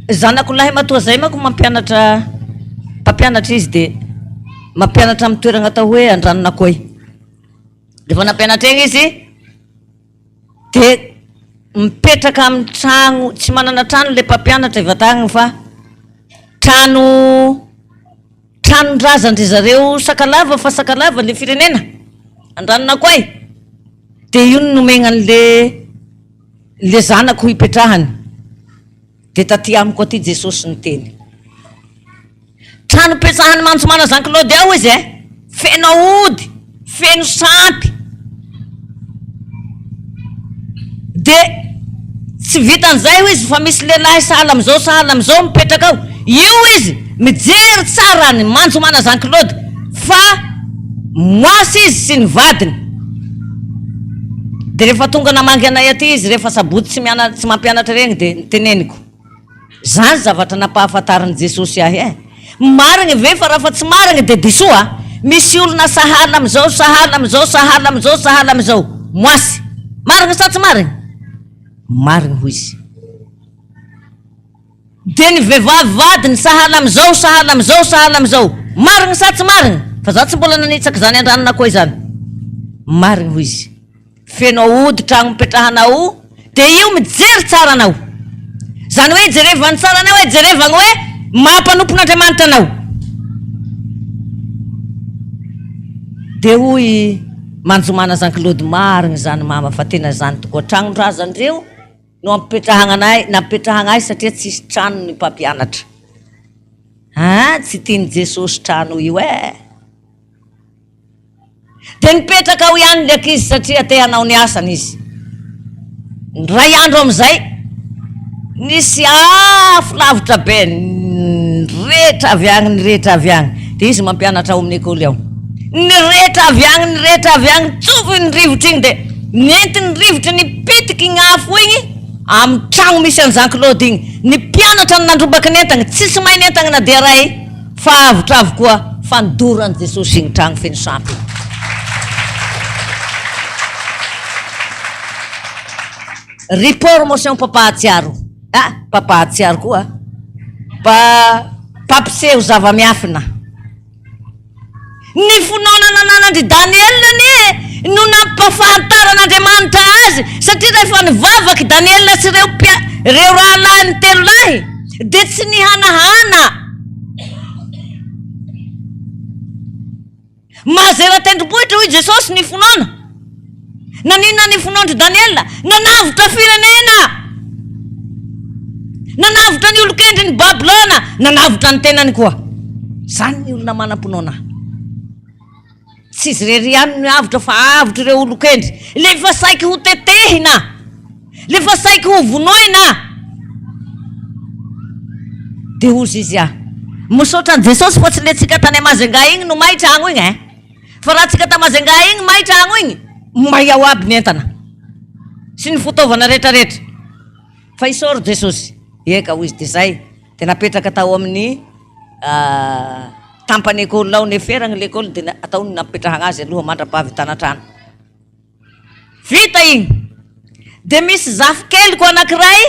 zanako lahy matoa zay manko mpampianatra izy de mampianatra amin'ny toerana atao hoe Andranon'Akohy. Rehefa nampianatra eny izy de mipetraka amin'ny trano, tsy manana trano le mpampianatra ivatagny fa tranondrazandry zareo Sakalava, fa Sakalava le firenena Andranon'Akohy. De io nomenany le zanako hipetrahany. De taty amiko aty Jesosy ny teny. Trano pesahany Mantsomana Jean-Claude ao izy feno aody, feno sampy. De tsy vitan'izay izy fa misy lehilahy sahala amizao mipetraka ao. Io izy mijery tsara ny Mantsomana Jean-Claude fa moasy izy sy ny vadiny. De rehefa tonga namangy anay aty izy rehefa sabotsy tsy mampianatra regny de niteneniko. Zany zavatra nampahafantariny Jesosy ahy marigny ve fa raha fa tsy marigny de disoa. Misy olona sahala amizao moasy. Marigny sa tsy marigny? Marigny hoy izy. De ny vehivavy vadiny sahala amizao marigny sa tsy marigny? Fa za tsy mbola nanitsaka zany Andranon'Akohy zany. Marigny hoy izy. Feno aody trano mipetrahanao de io mijery tsara anao. Zany hoe jerevany tsara anao jerevany hoe mampanompon'Andriamanitra anao. De hoy Mantsomana Jean-Claude marigny zany mama fa tena zany tokoa tranondrazandreo no nampetrahana ay satria tsisy trano ny mpampianatra. Tsy tiany Jesosy trano io de nipetraka ao ihany le ankizy satria te hanao ny asany izy. Ray andro amizay nisy afo lavitra be rehetra avy agny de izy mampianatra ao amin'ny ekoly ao. Nyrehetra avy agny tsovy ny rivotra igny de nentiny rivotra nipitiky igny afo igny amin'ny trano misy an'i Jean-Claude igny. Ny mpianatra ny nandrobaka nentagny tsisy mahay nentagny na de ray fa avotra avy koa fandoran'i Jesosy igny trano feno sampy. Repromotion papahatsiaro. Papahatsiaro koa papseho zava-miafina. Ny finoana nanandry Daniela no nampahafantaran'Andriamanitra azy satria rehefa nivavaky Daniela sy reo rahalahy ny telo lahy de tsy nihanahana. Mazera tendrombohitra hoy Jesosy ny finoana. Nanina ny finoandry Daniela? Nanavitra firenena, nanavitra ny olokendry ny Babilona, nanavitra ny tenany koa. Zany ny olona manam-pinoana. Tsy izy rery ihany ny avitra fa avitra ireo olokendry. Lefa saiky ho tetehina, lefa saiky ho vonoina. De ozy izy misaotra ny Jesosy fa tsy le tsika tany Mazenga igny no may trano igny fa raha tsika ta Mazenga igny may trano igny may ao aby ny entana sy ny fitaovana rehetrarehetra. Fa isôro Jesosy eka hoy izy de zay de napetraka tao amin'ny tampany ekôly ao neferagny lekôly de ataony nampetrahana azy aloha mandra-pahavitanantrano. vita igny de misy zafokeliko anankiray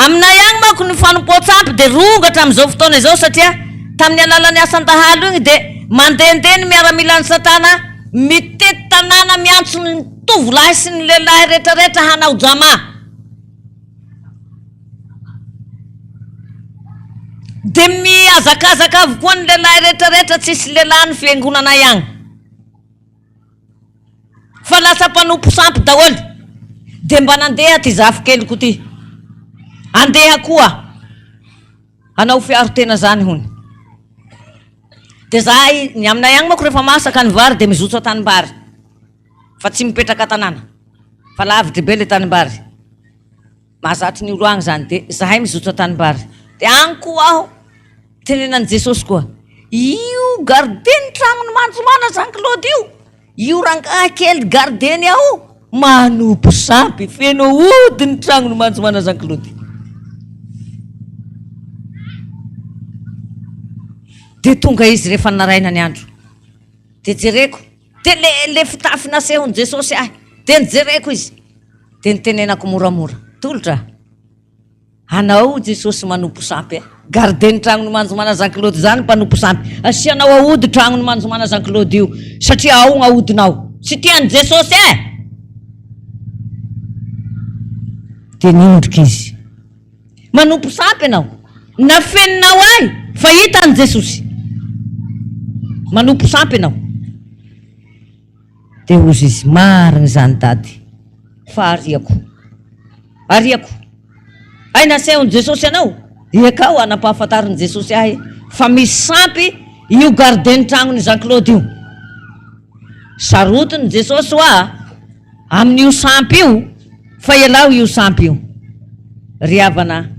aminay agny manko ny fanompoatsampy de rongatra am'izao fotoana izao satria tamin'ny alalan'ny asantahalo igny de mandendeny miaramila ny satana mitety tanàna miantso ny tovolahy sy ny lehilahy rehetrarehetra hanao jama de miazakazaka avokoa ny lehilahy rehetrarehetra tsisy lehilahy ny fiangonanay agny fa lasa mpanompo sampy daholy de mba nandeha ty zafokeliko ty andeha koa hanao fiarotena zany hony de zahay ny aminay agny manko rehefa masaka ny vary de mizotra tanimbary fa tsy mipetraka tanàna fa lavitry be le tanimbary mahazatry ny olo agny zany de zahay mizotra tanimbary de agny koa aho tenenan Jesosy koa io gardeny tragnony manjomana Jean-Claude io rangahy kely gardeny aho manompo sampy feno ody ny tragnony manjomana Jean-Claude de tonga izy rehefa naraina ny andro de jereko de le fitafy nasehony Jesosy ahy de nijereko izy de nitenenako moramora tolotra anao Jesosy manompo sampy gardeny tragnony manjomana Jean-Claude zany mpanompo sampy asianao aody tragnony manjomana Jean-Claude io satria ao gnaodinao sy tiany Jesosy de niondrika izy manompo sampy anao nafeninao ahy fa hitany Jesosy manompo sampy anao de ozy izy mariny zany dady fa ariako ay nasehony Jesosy anao ekao anampahafantariny Jesosy ahy fa misy sampy io gardeny tragnony Jean-Claude io sarotiny Jesosy hoa amin'io sampy io fa ialao io sampy io ry havana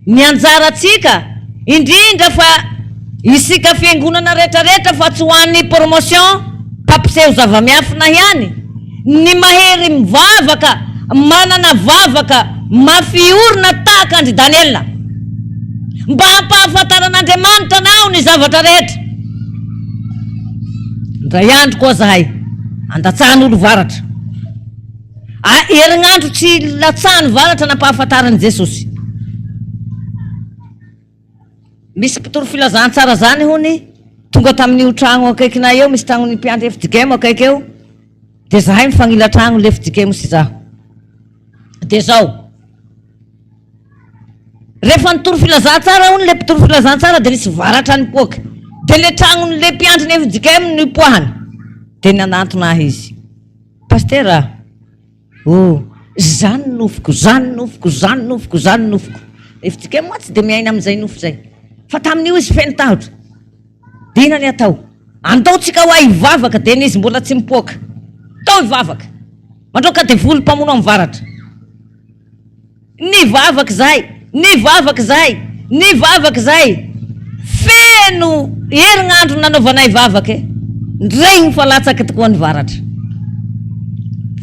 ny anjaratsika indrindra fa isika fiangonana rehetrarehetra fa tsy hoan'ny promotion pampiseho zava-miafina ihany ny mahery mivavaka manana vavaka mafiorina tahaka andry Daniela mba hampahafantaran'Andriamanitra nao ny zavatra rehetra ndray andro koa zahay andatsahan'olo varatra herignandro tsy latsahany varatra nampahafantarany Jesosy misy mpitoro filazantsara zany hony tonga tamin'io tragno akaikina eo misy tragnony mpiandry FJKM akaiky eo de zahay mifagnila tragno le FJKM sy zaho de zao rehefa nitoro filazantsara hony le mpitoro filazantsara de nisy varatra nipoaka de le tragnony le mpiandry ny FJKM nipoahany de nanantona izy pastera zany nofoko FJKM moa tsy de miaina am'izay nofo zay fa tamin'io izy feno tahotra de ina ny atao andaotsika ho hivavaka de nizy mbola tsy mipoaka tao hivavaka mandroka de volo mpamono amin'ny varatra nivavaka zahay feno herignandro nanaovanay vavaka ndregny fa latsaky tokoa ny varatra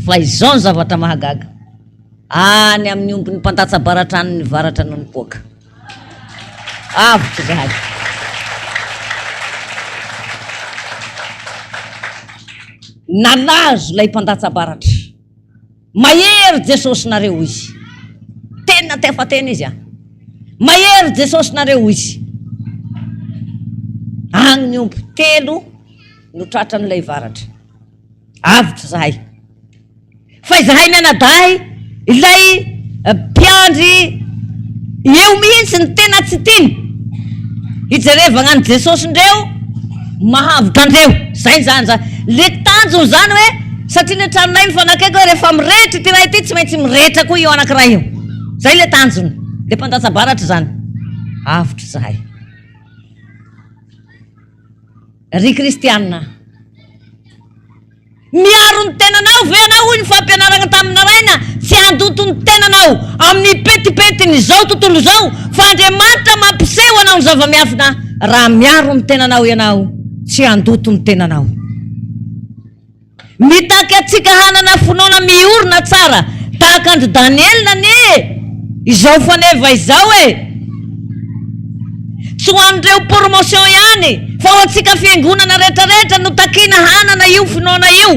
fa izao ny zavatra mahagaga any amin'ny ombony mpandatsabaratra any ny varatra no nipoaka avotry zahay nalazo lay mpandatsabaratra mahery Jesosy nareo izy tena tefatena izy mahery Jesosy nareo izy agny ny omby telo no tratran'ilay varatra avotry zahay fa izahay mianadahy ilay mpiandry eo mihitsy ny tena tsy tiny hijerevagna any Jesosy ndreo mahavitra andreo zay zany le tanjony zany hoe satria le tranonay mifanakaiky hoe rehefa mirehetra ty raha ity tsy maintsy mirehetra koa io anankiray io zay le tanjony le mpandatsabaratra zany avotry zahay ry kristianina miaro ny tenanao ve anao hoy ny fampianarana taminaraina tsy andoto ny tenanao amin'ny petipetiny zao tontolo zao fa Andriamanitra mampiseho anao ny zava-miafina raha miaro ny tenanao ianao tsy andoto ny tenanao mitaky atsika hanana finoana miorina tsara tahaka andro Daniela ne izao faneva izao tsy ho an'ireo promotion ihany fa ho atsika fiangonana rehetrarehetra no takina hanana io finoana io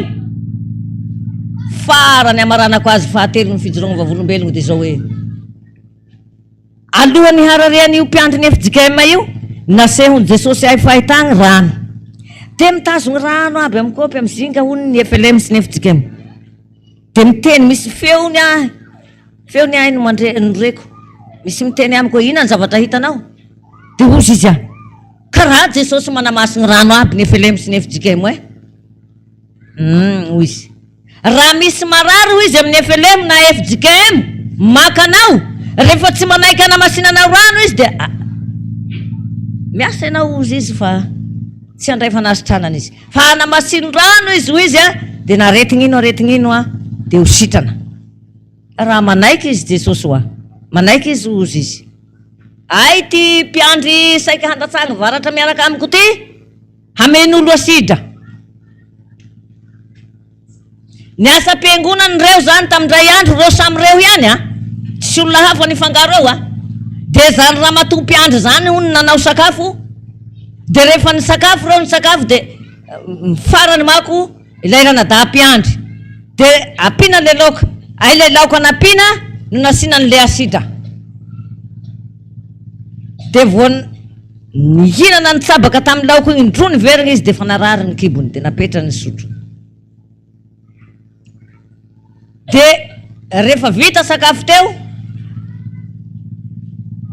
fa farany amaranako azy fahatelo ny fijoroagna vavolombelogno dia zao hoe alohan'ny hararean'io mpiandriny FJKM io nasehony Jesosy ay fahitagny rano dia mitazogny rano aby amin'ny kopy amin'ny zinga hony ny FLM sy ny FJKM dia miteny misy feony ahy no nireko misy miteny amiko hoe inany zavatra hitanao dia ozy izy aho karaha Jesosy manamasiny rano aby ny FLM sy ny FJKM ozy raha misy marary ho izy amin'ny FLM na FJKM makanao rehefa tsy manaiky anamasinanao rano izy dia miasa ianao ozy izy fa tsy andray fanasitranana izy fa anamasino rano izy ho izy dia naretigna ino dia ho sitrana raha manaiky izy Jesosy hoa manaiky izy ozy izy ay ty mpiandry saika handatsagny varatra miaraka amiko ty hamen'olo asidra ny asa mpiangonany reo zany tamindray andro reo samyreo ihany tsisy olona hafa nifangaro eo dia zany raha mato mpiandry zany hony nanao sakafo dia rehefa ny sakafo reo ny sakafo dia farany mako ilairana da mpiandry dia ampina le laoka ay le laoka nampina no nasinan'le asidra dia voany nihinana ny tsabaka tamin'ny laoko igny ndro ny verigna izy dia fa narary ny kibony dia napetra ny sotro dia rehefa vita sakafo teo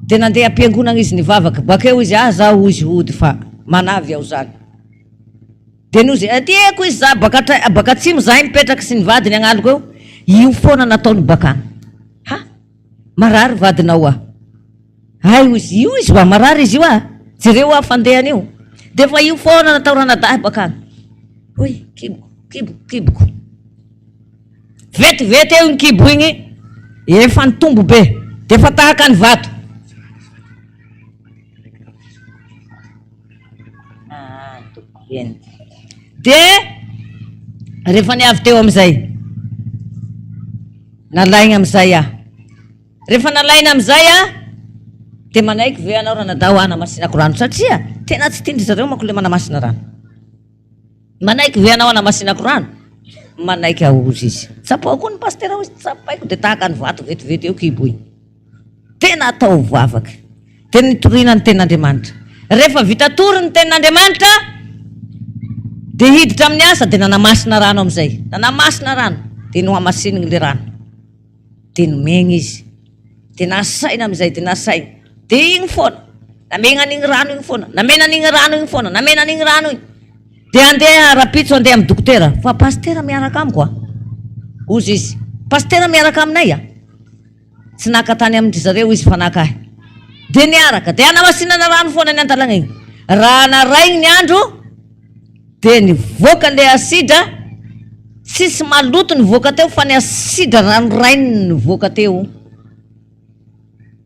dia nandeha ampiangonana izy nivavaka bakeo izy zaho izy hody fa manavy aho zany dia nozy atieko izy za baka tsimo zahay mipetraka sy ny vadiny agnaliko eo io foana nataony bakany marary vadinao ay izy io izy hoa marary izy io jereo fandehany io dia fa io foana natao ranadahy bakany hoy kiboko vetivety eo ny kibo igny efa nitombo be dia fa tahaka ny vato dia rehefa niavy teo amizay nalaigna amizay rehefa nalaina amizay dia manaiky ve anao ranadao anamasinako rano satria tena tsy tindry zareo manko le manamasina rano manaiky ve anao anamasinako rano manaiky aozy izy tsapao koa ny pastera izy tsapaiko dia tahaka ny vato vetivety eo kibo igny tena atao vavaka dia nitorina ny tenin'Andriamanitra rehefa vita tory ny tenin'Andriamanitra dia hiditra amin'ny asa dia nanamasina rano amizay nanamasina rano dia nohamasininy le rano dia nomegna izy dia nasaina amizay dia nasaina dia igny foana namena an'igny rano igny foana namena an'igny rano igny foana namena an'igny rano igny dia andeha rapitso andeha amin'ny dokotera fa pastera miaraka amiko ozy izy pastera miaraka aminay tsy nakatany amindry zareo izy fa nakahy dia niaraka dia anamasinana rano foana ny andalagna igny raha naraigny ny andro dia nivoaka le asidra tsisy maloto nivoaka teo fa ny asidra ranorainy nivoaka teo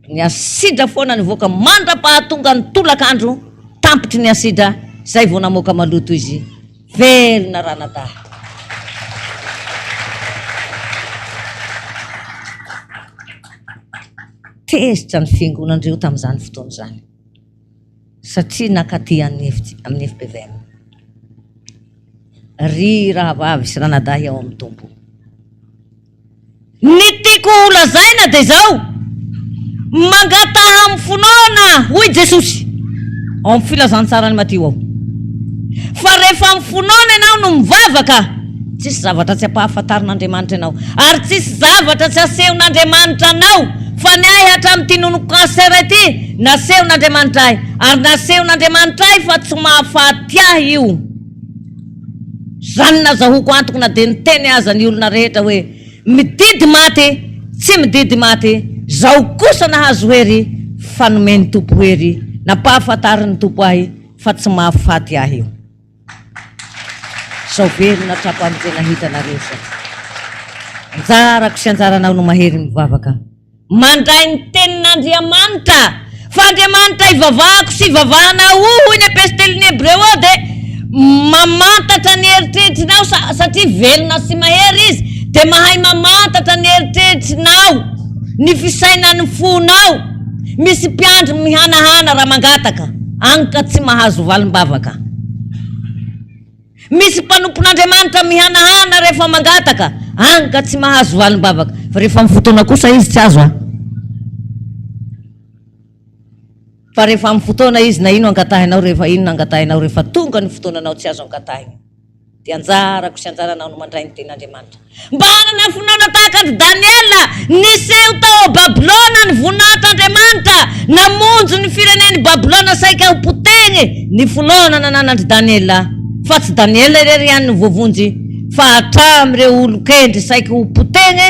ny asidra foana nivoaka mandra-pahatonga ny tolak'andro tampitry ny asidra zay vao namoaka maloto izy velona ranadahy tezitra ny fiangonandreo tamin'izany fotoana zany satria nakaty amin'ny FPVM ry raha vavy sy ranadahy ao amin'ny tompo ny tiako lazaina dia zao mangataha amin'ny fonoana hoy Jesosy ao amin'ny filazantsarany Matio ao fa rehefa amin'ny fonoana ianao no mivavaka tsisy zavatra tsy ampahafantarin'Andriamanitra ianao ary tsisy zavatra tsy asehon'Andriamanitra anao fa ny ahy hatramin'ity nonoko kansera ity nasehon'Andriamanitra ahy ary nasehon'Andriamanitra ahy fa tsy mahafaty ahy io zany nazahoko antoko na dia niteny aza ny olona rehetra hoe mididy maty tsy mididy maty zaho kosa nahazo hery fa nomeny tompo hery nampahafantariny tompo ahy fa tsy mahafaty ahy io sao velona trapo amin'izay nahitanareo sa anjarako sy anjaranao no mahery mivavaka mandray ny tenin'Andriamanitra fa Andriamanitra ivavahako sy ivavahana hoy ny apesteliny Hebreo ao dia mamantatra ny eritreritrinao satria velona sy mahery izy dia mahay mamantatra ny eritreritrinao ny fisaina ny fonao misy mpiandry mihanahana raha mangataka anka tsy mahazo valim-bavaka misy mpanompon'Andriamanitra mihanahana rehefa mangataka any ka tsy mahazo valim-bavaka fa rehefa amin'ny fotoana kosa izy tsy azo fa rehefa amin'ny fotoana izy na ino angatahinao rehefa ino angatahinao rehefa tonga ny fotoananao tsy azo angatahina dia anjarako sy anjaranao no mandray ny ten'Andriamanitra mba hanana finoana tahaka ny Daniela niseho tao Babilôna ny voninahit'Andriamanitra namonjy ny fireneny Babilôna saika ho poteny ny finoana nananandry Daniela fa tsy Daniela irery ihany ny voavonjy fa hatramin'ireo olo-kendry saika ho poteny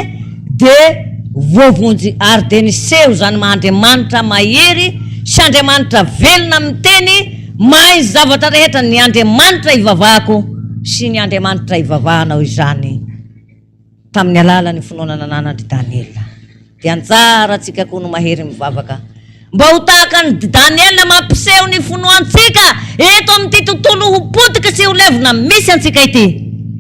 dia voavonjy ary dia niseho zany mahandriamanitra mahery sy Andriamanitra velona miteny mahay zavatra rehetra ny Andriamanitra ivavahako sy ny Andriamanitra ivavahanao izany tamin'ny alalany finoana nananandry Daniela dia anjaratsika koa no mahery mivavaka mba ho tahaka ny Daniela mampiseho ny finoantsika eto amin'ity tontolo ho potika sy ho levona misy antsika ity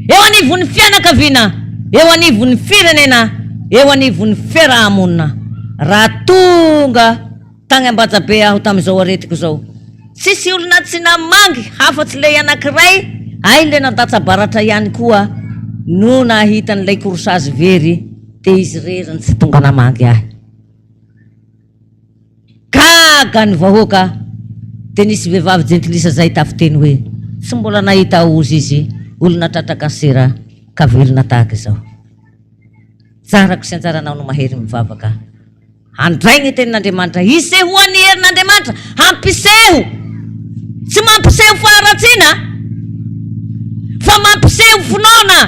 eo anivon'ny fianakaviana eo anivon'ny firenena eo anivon'ny fiarahamonina raha tonga tagny Ambajabe aho tamin'izao aretiko zao tsisy olona tsy namangy hafa-tsy le anankiray ay le nadatsabaratra ihany koa no nahita n'ilay korsazy very dia izy reriny tsy tonga namangy ahy gaga ny vahoaka dia nisy vehivavy jentilisa zay tafiteny hoe tsy mbola nahita ozy izy olona tratra-kasera ka velona tahaka izao jarako sy anjaranao no mahery mivavaka handray ny tenin'Andriamanitra isehoan'ny herin'Andriamanitra hampiseho tsy mampiseho faharatsiana fa mampiseho finoana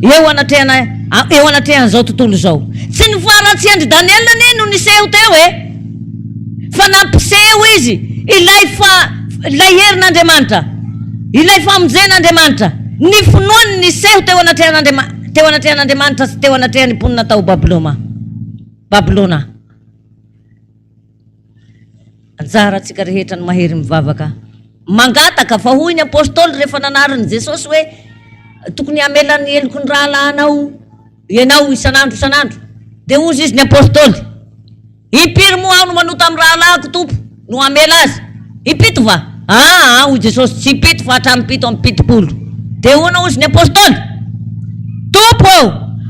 eo anatrehan'izao tontolo zao tsy ny faharatsiandry Daniela no niseho teo fa nampiseho izy ilay herin'Andriamanitra ilay famonjen'Andriamanitra ny finoany niseho teo anatrehan'Andriamanitra sy teo anatrehan'ny mponina tao Babilôna anjaratsika rehetra ny mahery mivavaka mangataka fa hoy ny apôstôly rehefa nanariny Jesosy hoe tokony hamelany eloko ny rahalahanao ianao isanandro dia ozy izy ny apôstôly impiry moa aho no manota amin'ny rahalahako tompo no hamela azy impito va hoy Jesosy tsy impito fa hatramin'ny 7 amby 70 dia hoana ozy ny apôstôly tompo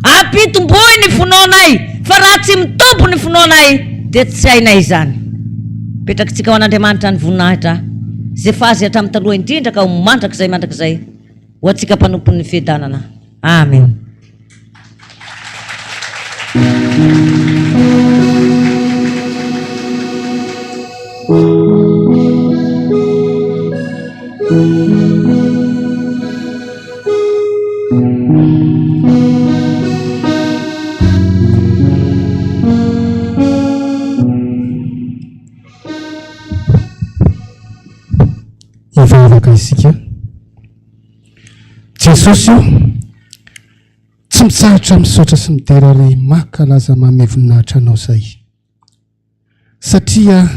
ampitomboy ny finoanay fa raha tsy mitombo ny finoanay dia tsy hainay izany petraky tsika ho an'Andriamanitra ny voninahitra zay fazy hatramin'ny taloha indrindra ka ho mandrakizay ho atsika mpanompon'ny fiadanana amen. Ivavaka isika Jesosy io tsy mitsahatra misaotra sy midera ray makalaza mamevonahitra anao zay satria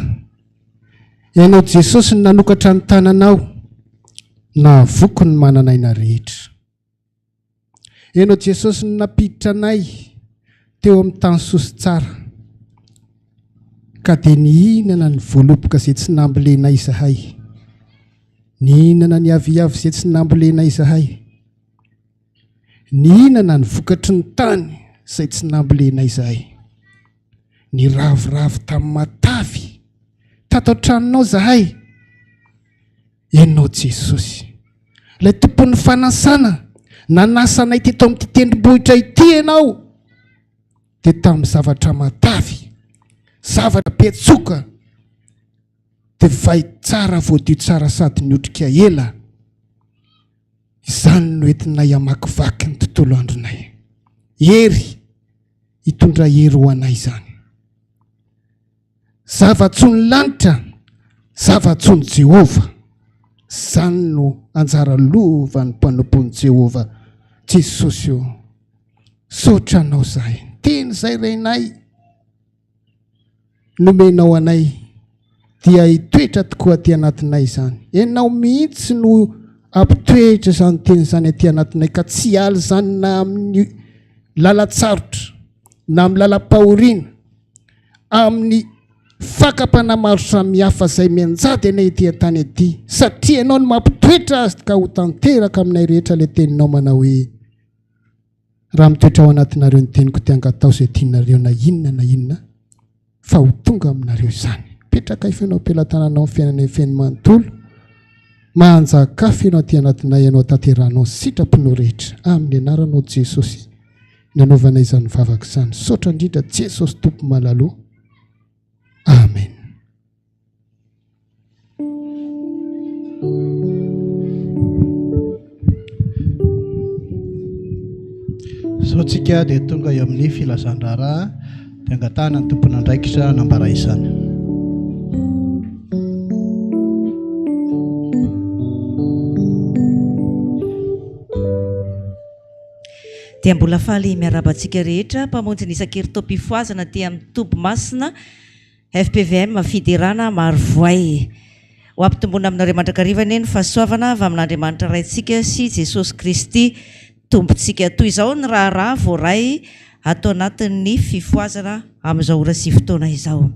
ianao Jesosy ny nanokatra ny tananao na voko ny mananaina rehetra ianao Jesosy ny napiditra anay teo amin'ny tany sosy tsara ka dia nihinana ny voaloboka izay tsy nambolenay izahay nihinana ny aviavy izay tsy nambolenay izahay nihinana ny vokatry ny tany izay tsy nambolenay izahay ny ravoravo tamin'ny matavy tato an-tranonao izahay ianao Jesosy ilay tompon'ny fanasana nanasanay teto amin'ity tendrombohitra ity ianao dia tamin'ny zavatra matavy zavatra petsoka dia vai tsara voadio tsara sady niotrika ela izany no entinay hamakivaky ny tontolo andronay hery hitondra hery ho anay izany zava-tsony lanitra zava-tsony Jehova izany no anjara lovan'ny mpanompon'i Jehova Jesosy io saotra anao zahay teny izay renay nomenao anay dia hitoetra tokoa aty anatinay izany ianao mihitsy no ampitoetra izany teny izany aty anatinay ka tsy aly izany na amin'ny lalatsarotra na amin'ny lalam-pahoriana amin'ny fakapana maro samihafa izay mianjady anay ety an-tany aty satria ianao no mampitoetra azy ka ho tanteraka aminay rehetra ilay teninao manao hoe raha mitoetra ao anatinareo ny teniko tiangatao izay tianareo na inona fa ho tonga aminareo izany. Petraka ifenao am-pelantananao ny fiainana feny manontolo, mahanjakafy ianao aty anatinay ianao tanterahanao sitrapinao rehetra amin'ny anaranao Jesosy ny anaovana izany vavaka izany. Saotra indrindra Jesosy tompo malaloha. Amen. So tsika dia tonga eo amin'ny filazan-draharaha fiangatahana ny tompona andraikitra nambara izany. Dia mbola faly miarabantsika rehetra mpamonjy ny isan-keritaom-pifoazana dia amin'ny Tobomasina FPVM Fiderana Marovoay. Ho ampitombona aminareo mandrakarivana ny fahasoavana avy amin'Andriamanitra raintsika sy Jesosy Kristy tompontsika. Toy izao ny raharaha voaray atao anatin'ny fifoazana amin'izao ora sy fotoana izao.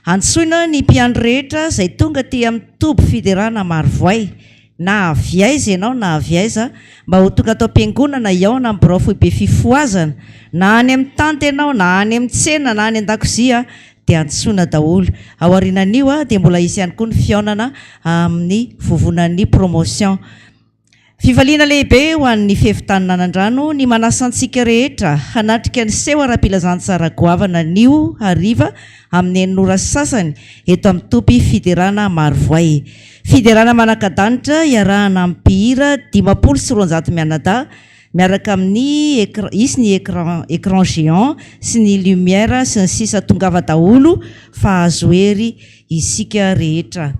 Antsoina ny mpiandry rehetra izay tonga ty amin'ny Tobo Fiderana Marovoay, na avy aiza ianao na avy aiza, mba ho tonga atao am-piangonana iao na birao foibe fifoazana, na any amin'ny tany ianao na any amin'ny tsena na any an-dakozia, dia antsoina daholo. Ao aorianan'io dia mbola isy ihany koa ny fiaonana amin'ny vovonan'ny promotion. Fivaliana lehibe ho an'ny fihevitananandrano ny manasantsika rehetra hanatrika ny seho ara-pilazantsara goavana nio hariva amin'ny enora sasany eto amin'ny Toby Fiderana Marovoay. Fiderana manakadanitra iarahana amin'ny mpihira 590 mianadahy miaraka amin'ny ny écran géant sy ny lumière sy ny sisa tongava daholo fa azo hery isika rehetra.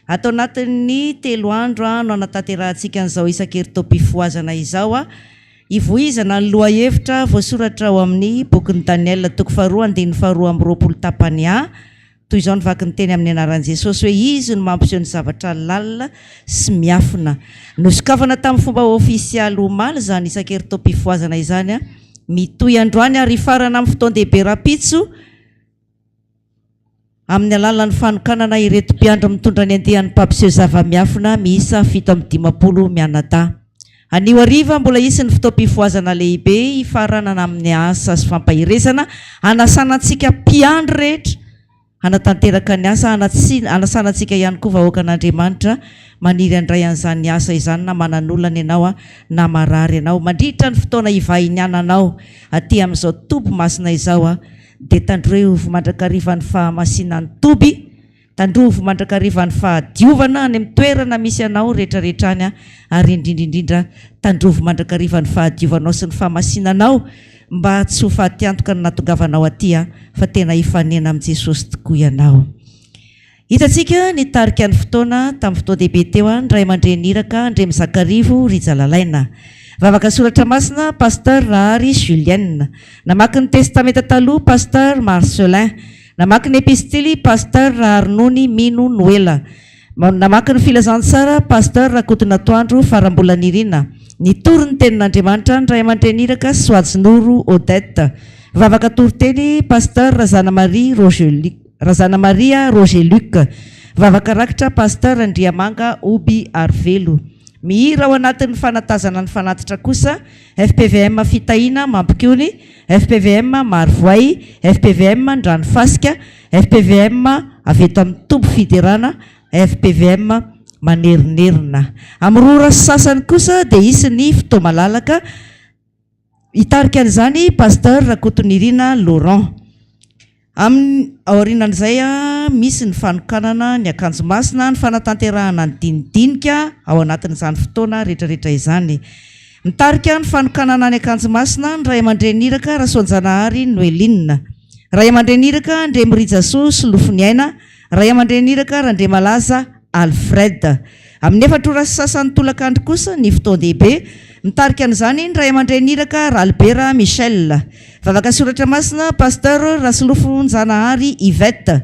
Atao anatin'ny 3 andro no anatanterantsika an'izao isan-keritaom-pifoazana izao ivoizana ny lohahevitra voasoratra ao amin'ny bokin'ny Daniel 2:2 tapany A. Toy izao nivaky ny teny amin'ny anaran'i Jesosy hoe izy no mampiseho ny zavatra lalina sy miafina. Nosokafana tamin'ny fomba ofisialy omaly izany isan-keritaom-pifoazana izany mitoy androany ary farana amin'ny fotoan-dehibe rapitso amin'ny alalan'ny fanokanana ireto mpiandro mitondra ny andehan'ny mpampiseho zava-miafina miisa 750 mianadahy. Anio hariva mbola isy ny fotoam-pifoazana lehibe ifaranana amin'ny asa sy fampahirezana anasana antsika mpiandro rehetra anatanteraka ny asa, anasana antsika ihany koa vahoaka an'Andriamanitra maniry andray an'izany asa izany na mananolana ianao na marary ianao. Mandritra ny fotoana ivahiniananao aty amin'izao Tobomasina izao dia tandrovo mandrakariva ny fahamasinan'ny Toby, tandrovo mandrakariva ny fahadiovana any amin'ny toerana misy anao rehetrarehetrany ary indrindrindrindra tandrovo mandrakariva ny fahadiovanao sy ny fahamasinanao mba tsy ho fahatyantoka ny natongavanao aty fa tena hifanena amin'i Jesosy tokoa ianao. Hitantsika nitarika ny fotoana tamin'ny fotoan-dehibe teo ny Ray aman-dreniraka Andremy Zakarivo Rijalalaina. Vavaka soratra masina Pasteur Rahary Julienne. Namaky ny testamenta taloha Pasteur Marcelin. Namaky ny epistily Pasteur Arnony Mino Noela. Namaky ny filazantsara Pasteur Rakotonatoandro Farambolanirina. Nitory ny tenin'Andriamanitra ny Ray aman-dreniraka Soajinoro Odette. Vavaka toroteny Pasteur Razana Maria Roger-Luc. Vavaka rakitra Pasteur Andriamanga Oby Arvelo. Mihira ao anatin'ny fanatazana ny fanatitra kosa FPVM Fitahina Mampikony, FPVM Marovoay, FPVM Ndranofasika, FPVM avy eto amin'ny Tobo Fiderana, FPVM Manerinerina. Amin'ny rora sasany kosa dia isy ny fotoamalalaka hitarika an'izany Pasteur Rakotonirina Laurent. Amin'ny aorinan'izay misy ny fanokanana ny akanjo masina, ny fanatanterahana ny dinidinika ao anatin'izany fotoana rehetrarehetra izany. Mitarika ny fanokanana ny akanjo masina ny Ray aman-dreniraka Rasoanjanahary Noeline, Ray aman-dreniraka Andremy Rijaso sy Lofoniaina, Ray aman-dreniraka Randremalaza Alfred. Amin'ny 4 ora sasany tolakandro kosa ny fotoan-dehibe mitarika an'izany ny Ray aman-dreniraka Albert Michel. Vavaka soratra masina Pasteur Rasolofonjanahary Yvette.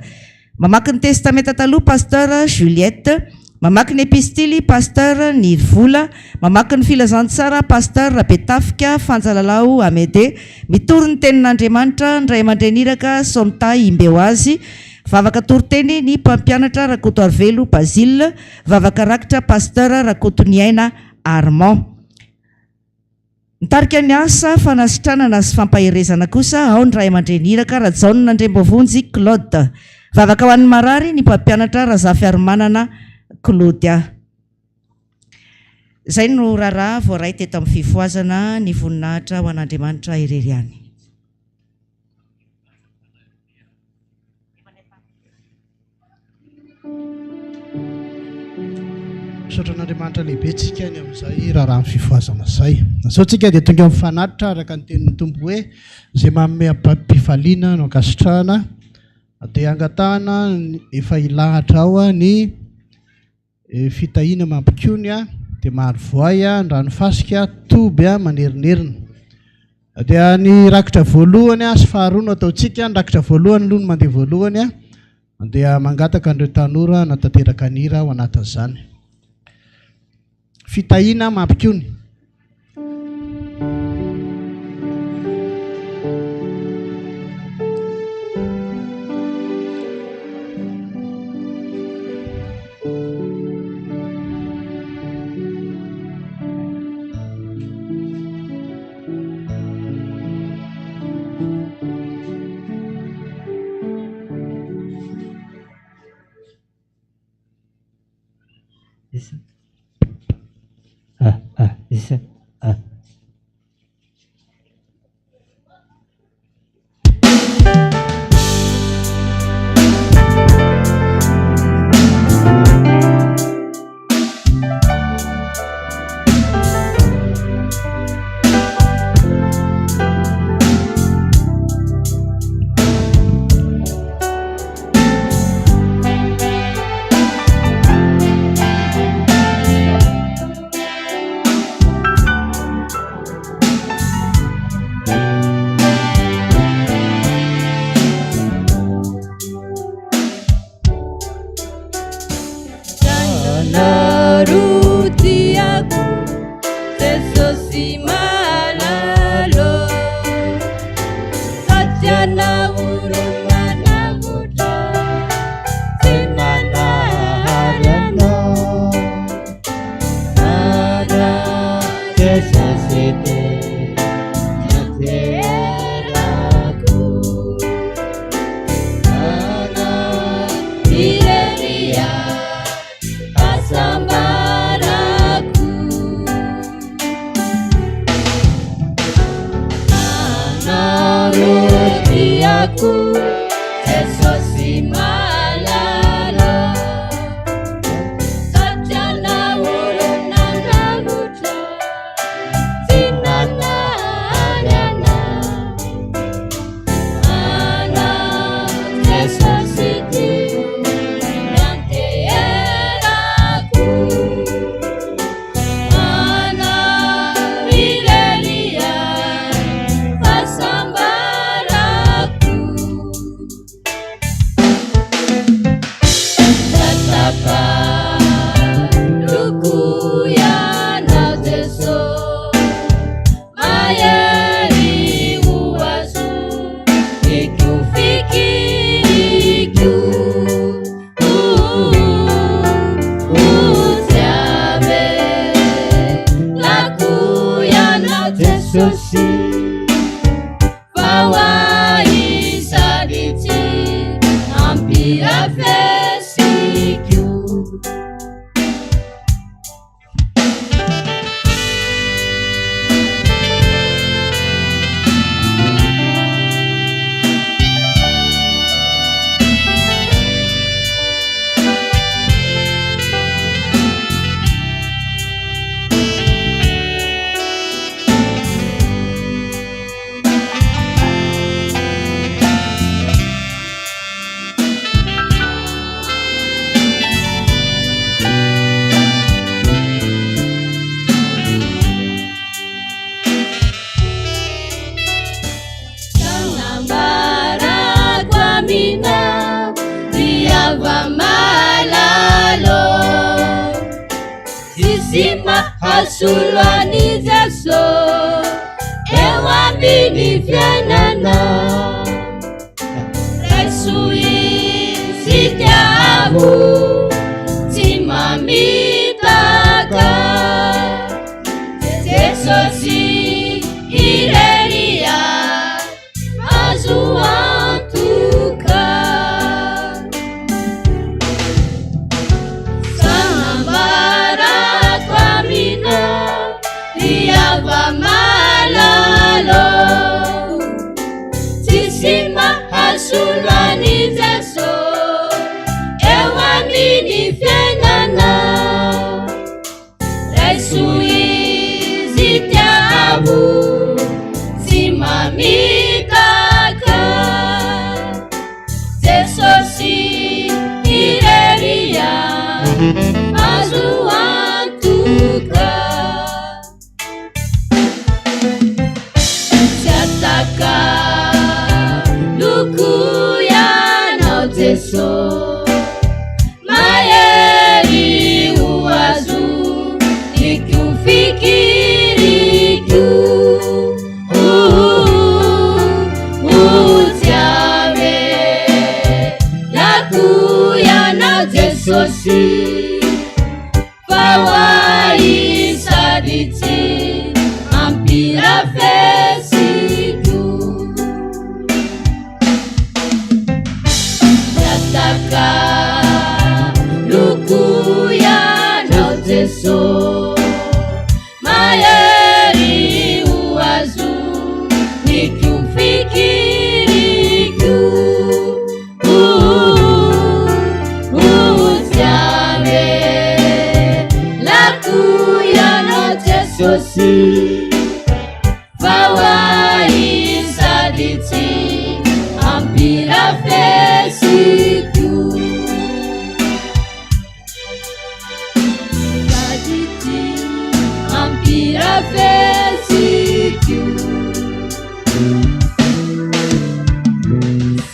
Mamaky ny testamenta taloha Pasteur Juliette. Mamaky ny epistily Pasteur Nirvola. Mamaky ny filazantsara Pasteur Betafika Fanjalalao Amédée. Mitory ny tenin'Andriamanitra ny Ray aman-dreniraka Somta Imbeoazy. Vavaka toroteny ny mpampianatra Rakoto Arvelo Basile. Vavaka rakitra Pasteur Rakotoniaina Armand. Nitarika ny asa fanasitranana sy fampaherezana kosa ao ny ray aman-dreniraka Rajaonina Andrembovonjy Claude. Vavaka ho an'ny marary ny mpampianatra Razafy Arimanana Claudia. Izay no raharaha voaray teto amin'ny fifoazana ny voninahitra ho an'Andriamanitra ireriany. Misaotra an'Andriamanitra lehibe tsika ny amin'izay raharaha amin'ny fifoazana izay. Sao tsika dia tonga mifanatitra araka ny tenin'ny Tompo hoe izay manome am-pifaliana no ankasitrahana dia angatahana efa ilahatra ao ny fitahiana mampikony dia maro voay ny ranofasika toby manerinerina. Dia ny rakitra voalohany sy faharoa no ataontsika. Ny rakitra voalohany aloha no mandeha voalohany dia mangataka an'ireo tanora natanteraka ny hira ao anatin'izany. Fitahiana mampikony. Sulani Jesu, ewa bini fianana, Resui sitiabu, timami taka, Jesu si sy mahasolany Jeso eo amin'ny fiainana. Raisoa izy tiavo sy mamitaka Jesosy ireria azo antoka. Sy ataka loko ianao Jeso mahery ho azo iko fikiriko utiave lako ianao Jesosy fawai saditi ampira fesiku yataka luku ianao Jeso mayeri uazu nikufikiriku utiave laku ianao Jesosi fawai saditi ampira fesiku saditi ampira fesiku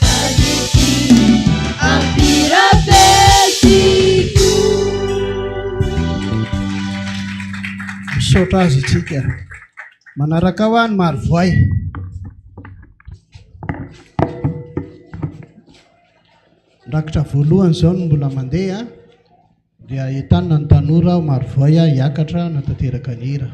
saditi ampira fesiku. Misaotra azy itsika manaraka ho any maro voay. Ndrakitra voalohany zao no mbola mandeha dia entanina ny tanora maro voay hiakatra natateraka ny hira.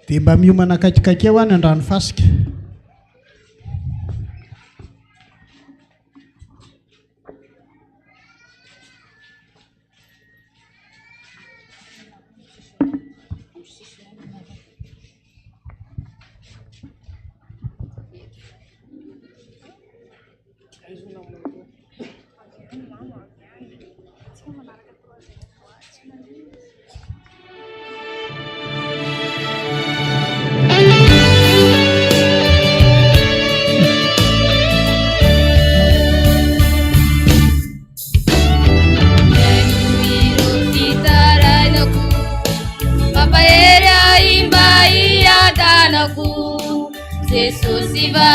Dia mba miomana akaikikaiky eo any Andrano Fasika. Jesus va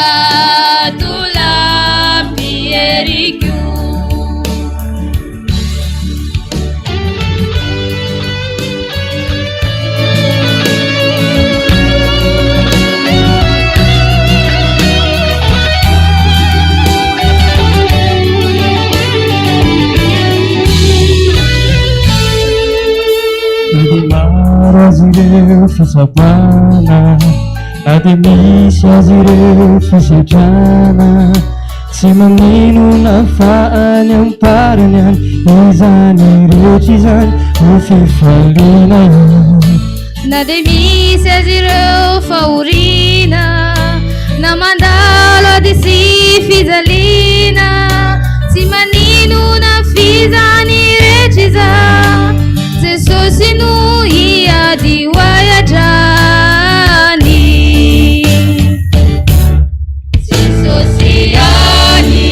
tulam pieriku Marazireu fisapana ade misy azy ireo fisedrana tsy manino na faany amparany any izany rehetra izany ho fifaliana na de misy azy ireo fahorina na mandalo ady sy fijaliana tsy manino na fizany rehetra izany Jesosy no iady hoayadrany Jesosy ani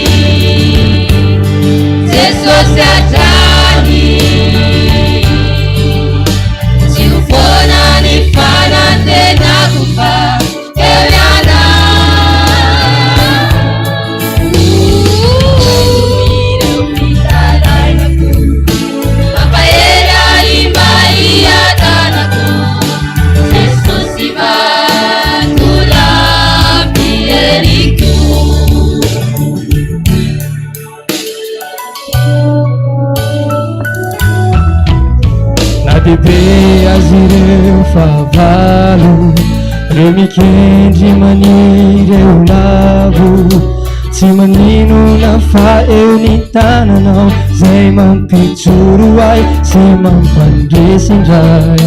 Jesosy adrany tsy ho foana ny fanantenako fa eo iana lehibe azy ireo fahavalo, reo mikendry maniry eo lavo, tsy maninona fa eo ny tananao zay mampijoro ahy sy mampandresy indray.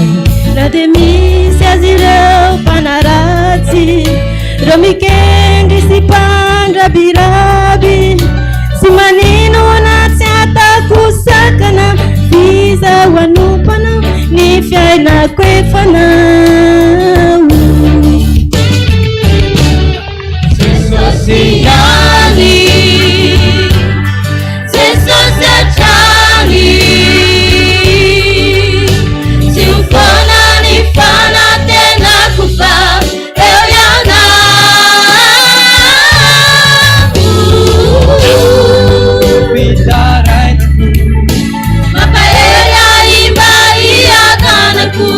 Na dia misy azy ireo mpanaratsy, reo mikendry sy mpandrabiraby, sy maninona tsy atakosakana, fizahoanompana ny fiainako efa nao. Jesosy ihany, Jesosy hatrany, tsy ho foana ny fanatenako fa eo ianao. Mampahery aimba iakanako,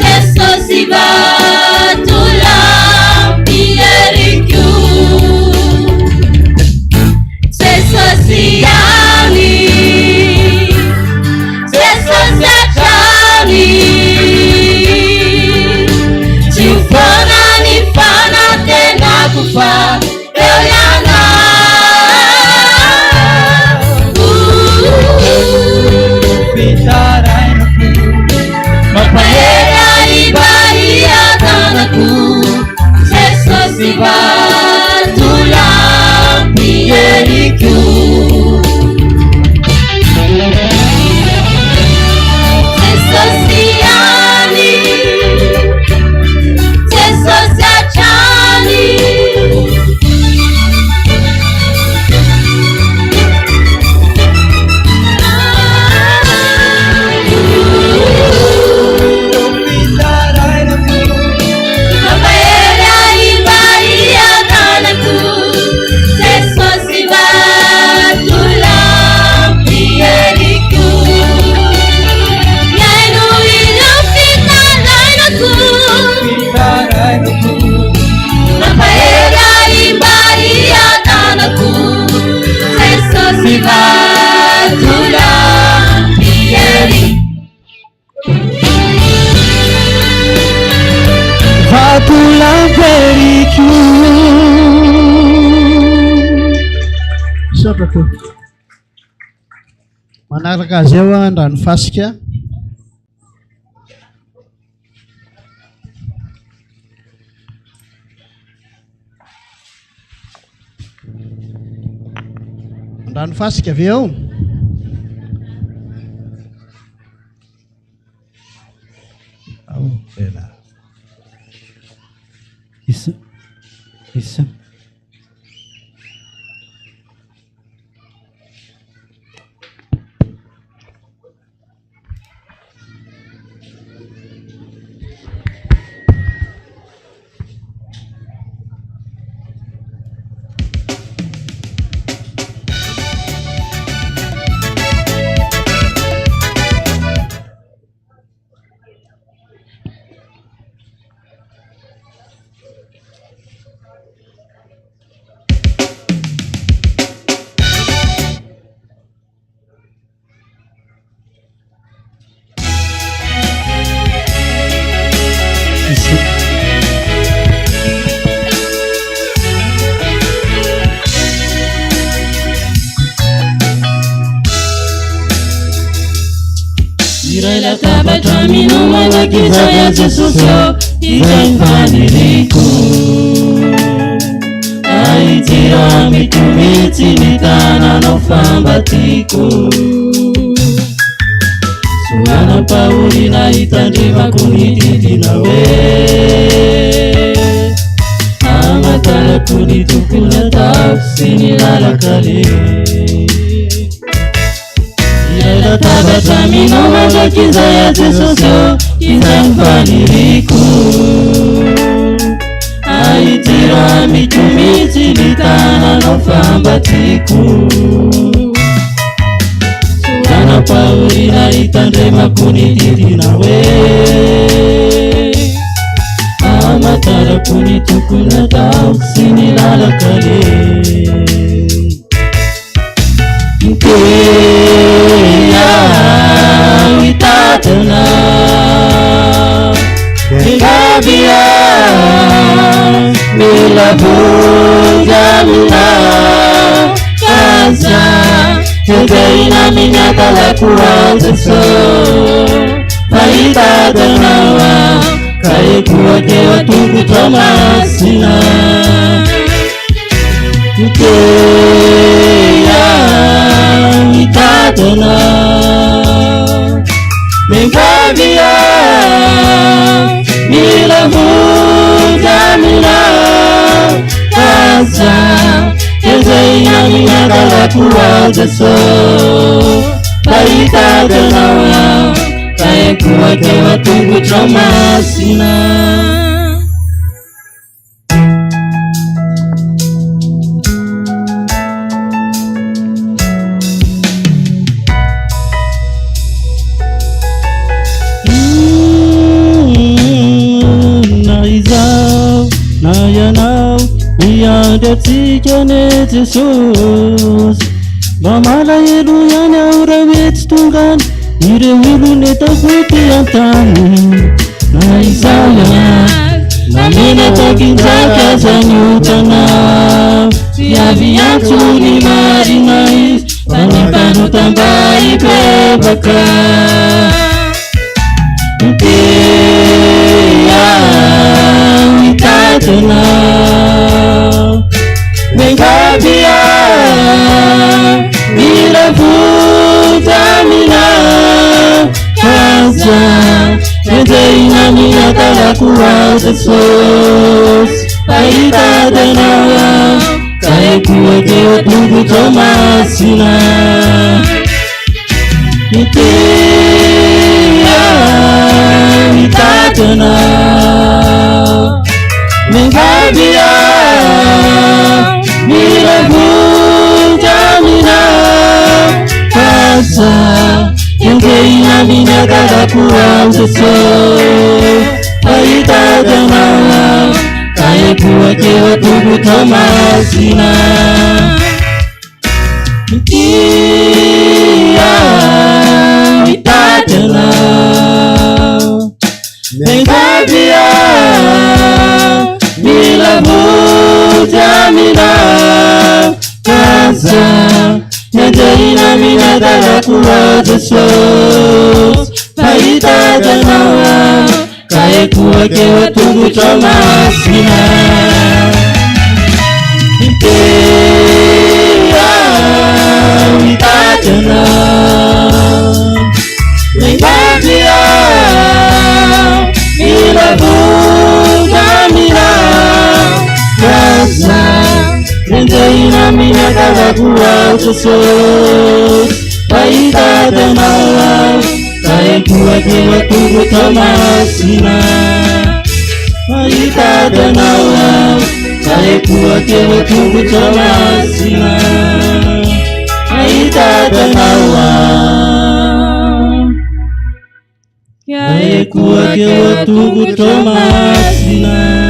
Jesosy vatolampy eriko. Jesosy ihany, Jesosy hatrany, tsy ho foana ny fanatenako fa eo ianao. Mampahery aimba iakanako, Jesosy vatolampy eriko. Jesosy ihany, Jesosy hatrany, mampahery aimba iakanako, Jesosy vatolampy eriko. Miaino ireo fitarainako, mampahery aimba iakanako, Jesosy vatolampy eriko. Vatolampy eriko. Satrako manaraka azy eo Andranofasika. Andranofasika avy eo. Isa. Iray latabatra minomana kiza ya Jesosy izay mifaniriko, ahitira mitomitsy ny tananao fambatiko. Soanam-pahorina hitandremako ny didina hoe, amatarako ny tokony ataoko sy ny lalakale. Iray latabatra minomana kiza ya Jesosy izay mifaniriko, ahitira mitomitsy ny tananao fambatiko. Soanam-pahorina hitandremako ny didina hoe, amatarako ny tokony ataoko sy ny lalakale. Hita mitadana Megabia milavunjamina Kaza Kejaina minyakala kuwazeso Faitadanawa Kaikuwakewa tungu tomasina Mkeya mitadana Megabia milavunjamina Kaza Kezaina minyakala kuwazeso Faitadanawa Kaikuwakewa tungu tomasina Tiane Jesus Mamala elu yani aura wets tungan Ire wilu neta kuti antani Na isaya Na mina takinzaka zanyutana Siavi yantu ni marinais Panipano tambai pebaka Mtia Mitatana Megabia milavunjamina Kaza Kejaina minyakala kuwazesos Faitadanawa Kaikuwakewa tungu tomasina Mitia Mitatana Megabia milavunjamina Kaza Kejaina minyakala kuwazeso Faitadanawa Kaikuwakewa tungu tomasina Mitia Mitatana Megabia milavunjamina Kaza Kejaina minyakala kuwazesos Faitadanawa Kaikuwakewa tungu tomasina Mitia Mitatana Megabia milavunjamina Kaza Kejaina minyakala kuwazesos Faitadanawa Kaikuwakewa tungu tomasina Faitadanawa Kaikuwakewa tungu tomasina Faitadanawa Kaikuwakewa tungu tomasina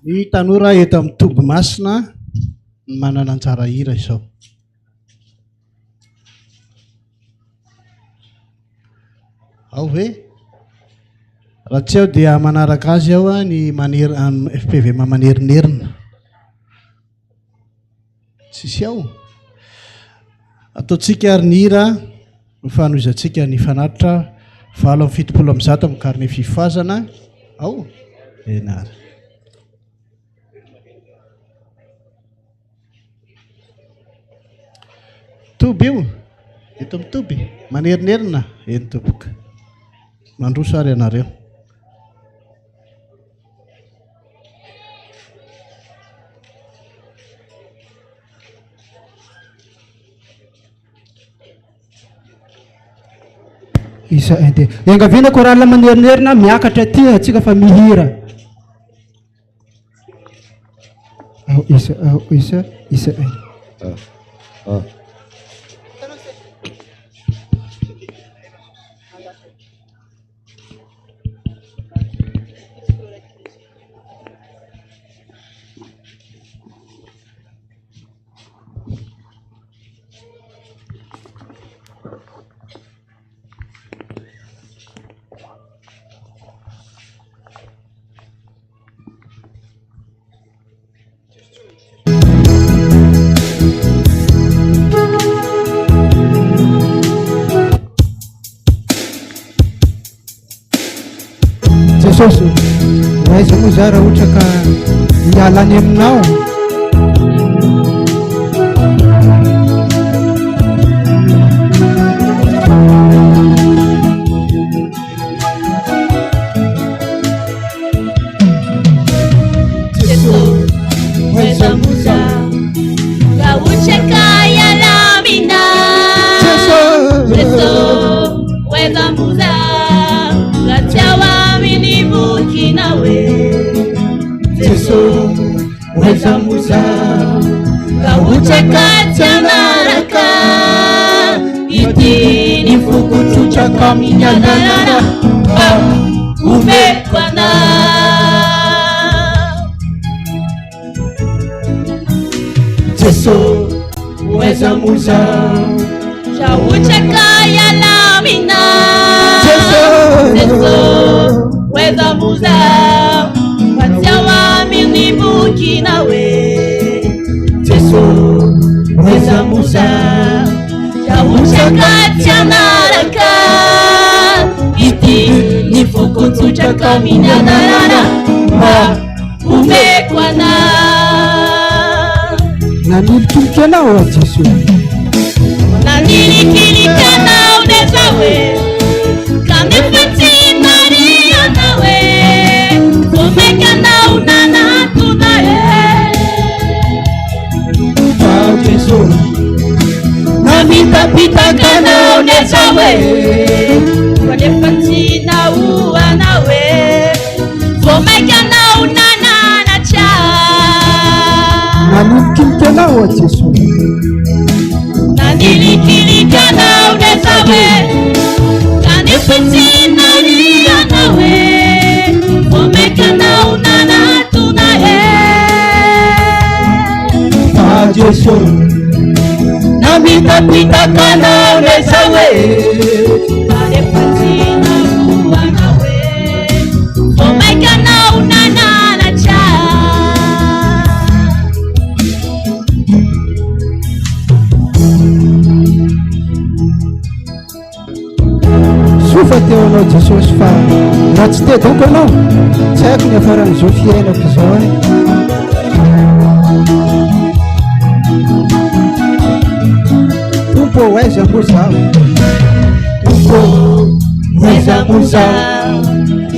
Ny tanora eto amin'ny Tobo Masina manana anjara hira izao. Ao ve? Raha tsy ao dia manaraka azy ao ny FPV mamanerinerina. Tsisy ao. Ataontsika ary ny hira mifanohizantsika ny fanatitra 770 amin'ny carnet fifazana. Ao? Enara. Toby io? Eto amin'ny Toby? Manerinerina? Eny toboka. Mandroso ary ianareo. Isa ente. Engaviana korala manerinerina miakatra ty atsika fa mihira. Isa ente. aiza moa za raha ohatra ka hialany aminao. Wezamuza kauchekatianaraka iti nifukutu chakaminyadalala umekwana Jesu wezamuza kauchekayalamina Jesu wezamuza Kinawe Jesu wezamuza Yawuchakatianaraka Iti nifukutu chakaminyadalala umekwana Nanilikilikana wa Jesu Nanilikilikana unezawe Kanifati Maria nawe umekana unana Pita kana unezawe Kwenye patina uwa nawe Vomeka na unana na cha Nanilikilikana wa Jesu Nanilikilikana unezawe Kwenye patina uwa nawe Vomeka na unana tunaye Jesu Pita kana unezawe Kale patina uwa nawe Omeka na unana na cha Sofa teo anao Jesosy fa raha tsy te donko anao tsy haiko ny afaran'izao fiainako izao Weza muza Weza muza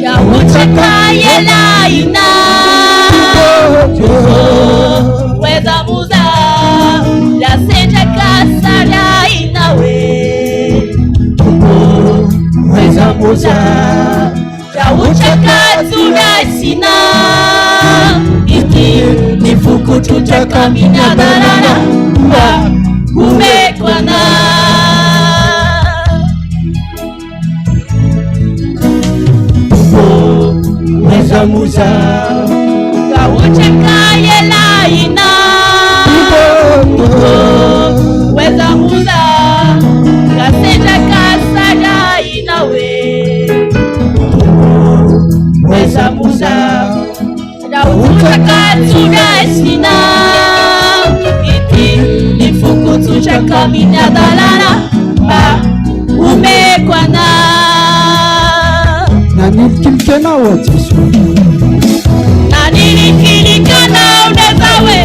Yawuchaka yela ina Weza muza Yasenja kasara inawe Weza muza Yawuchaka tunasina Iti nifukutu chakaminyadalala umekwana Wezamuza kauchekayela ina Wezamuza kasenja kasara inawe Wezamuza kauchekatunasina Nifukutu chakaminyadalala umekwana Nanilikilikana wa Jesu Nanilikilikana unezawe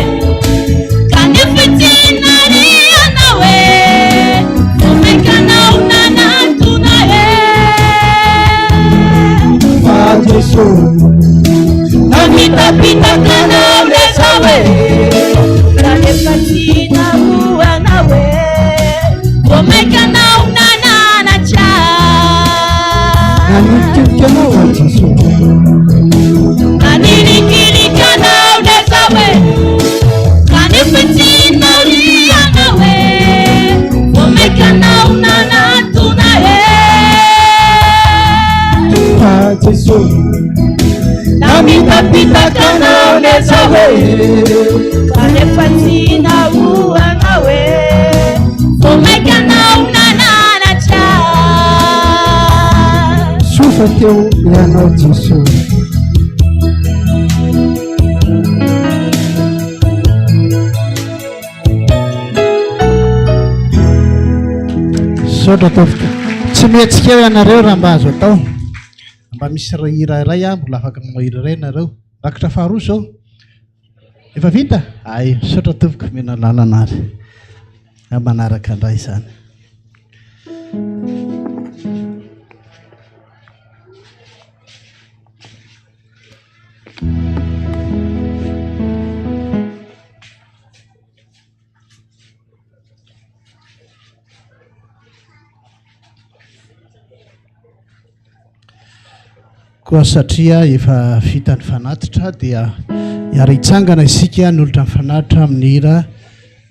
Kanifitina niya nawe umekana unana tunaye Jesu Pita kana unezawe Kale patina uwa nawe Omeka na unana na cha Nanilikilikana wa Jesu Nanilikilikana unezawe Kanifitina uliya nawe Omeka na unana tunaye Jesu Pita kana unezawe Kale patina uwa nawe Omeka na unana na cha Sofa teo ianao Jesu Saotra ataovitra tsy mihetsika eo ianareo raha mba azo atao mba misy iraray mbola afaka mahira iray nareo rakitra faharoa zao efa vita ay misaotra tompoko mena lalana ary manaraka andray izany koa satria efa vita ny fanatitra dia hiara hitsangana isika ny olotra ny fanatitra amin'ny hira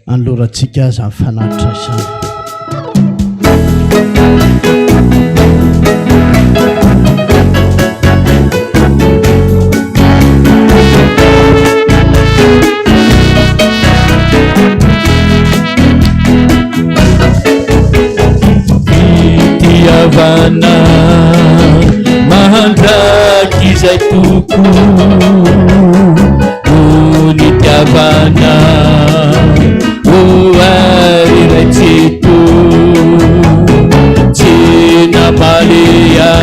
anolorantsika aza amin'ny fanatitra izany Fitiavana mahandraky izay toko nitiavana ary raitseto tsy namalea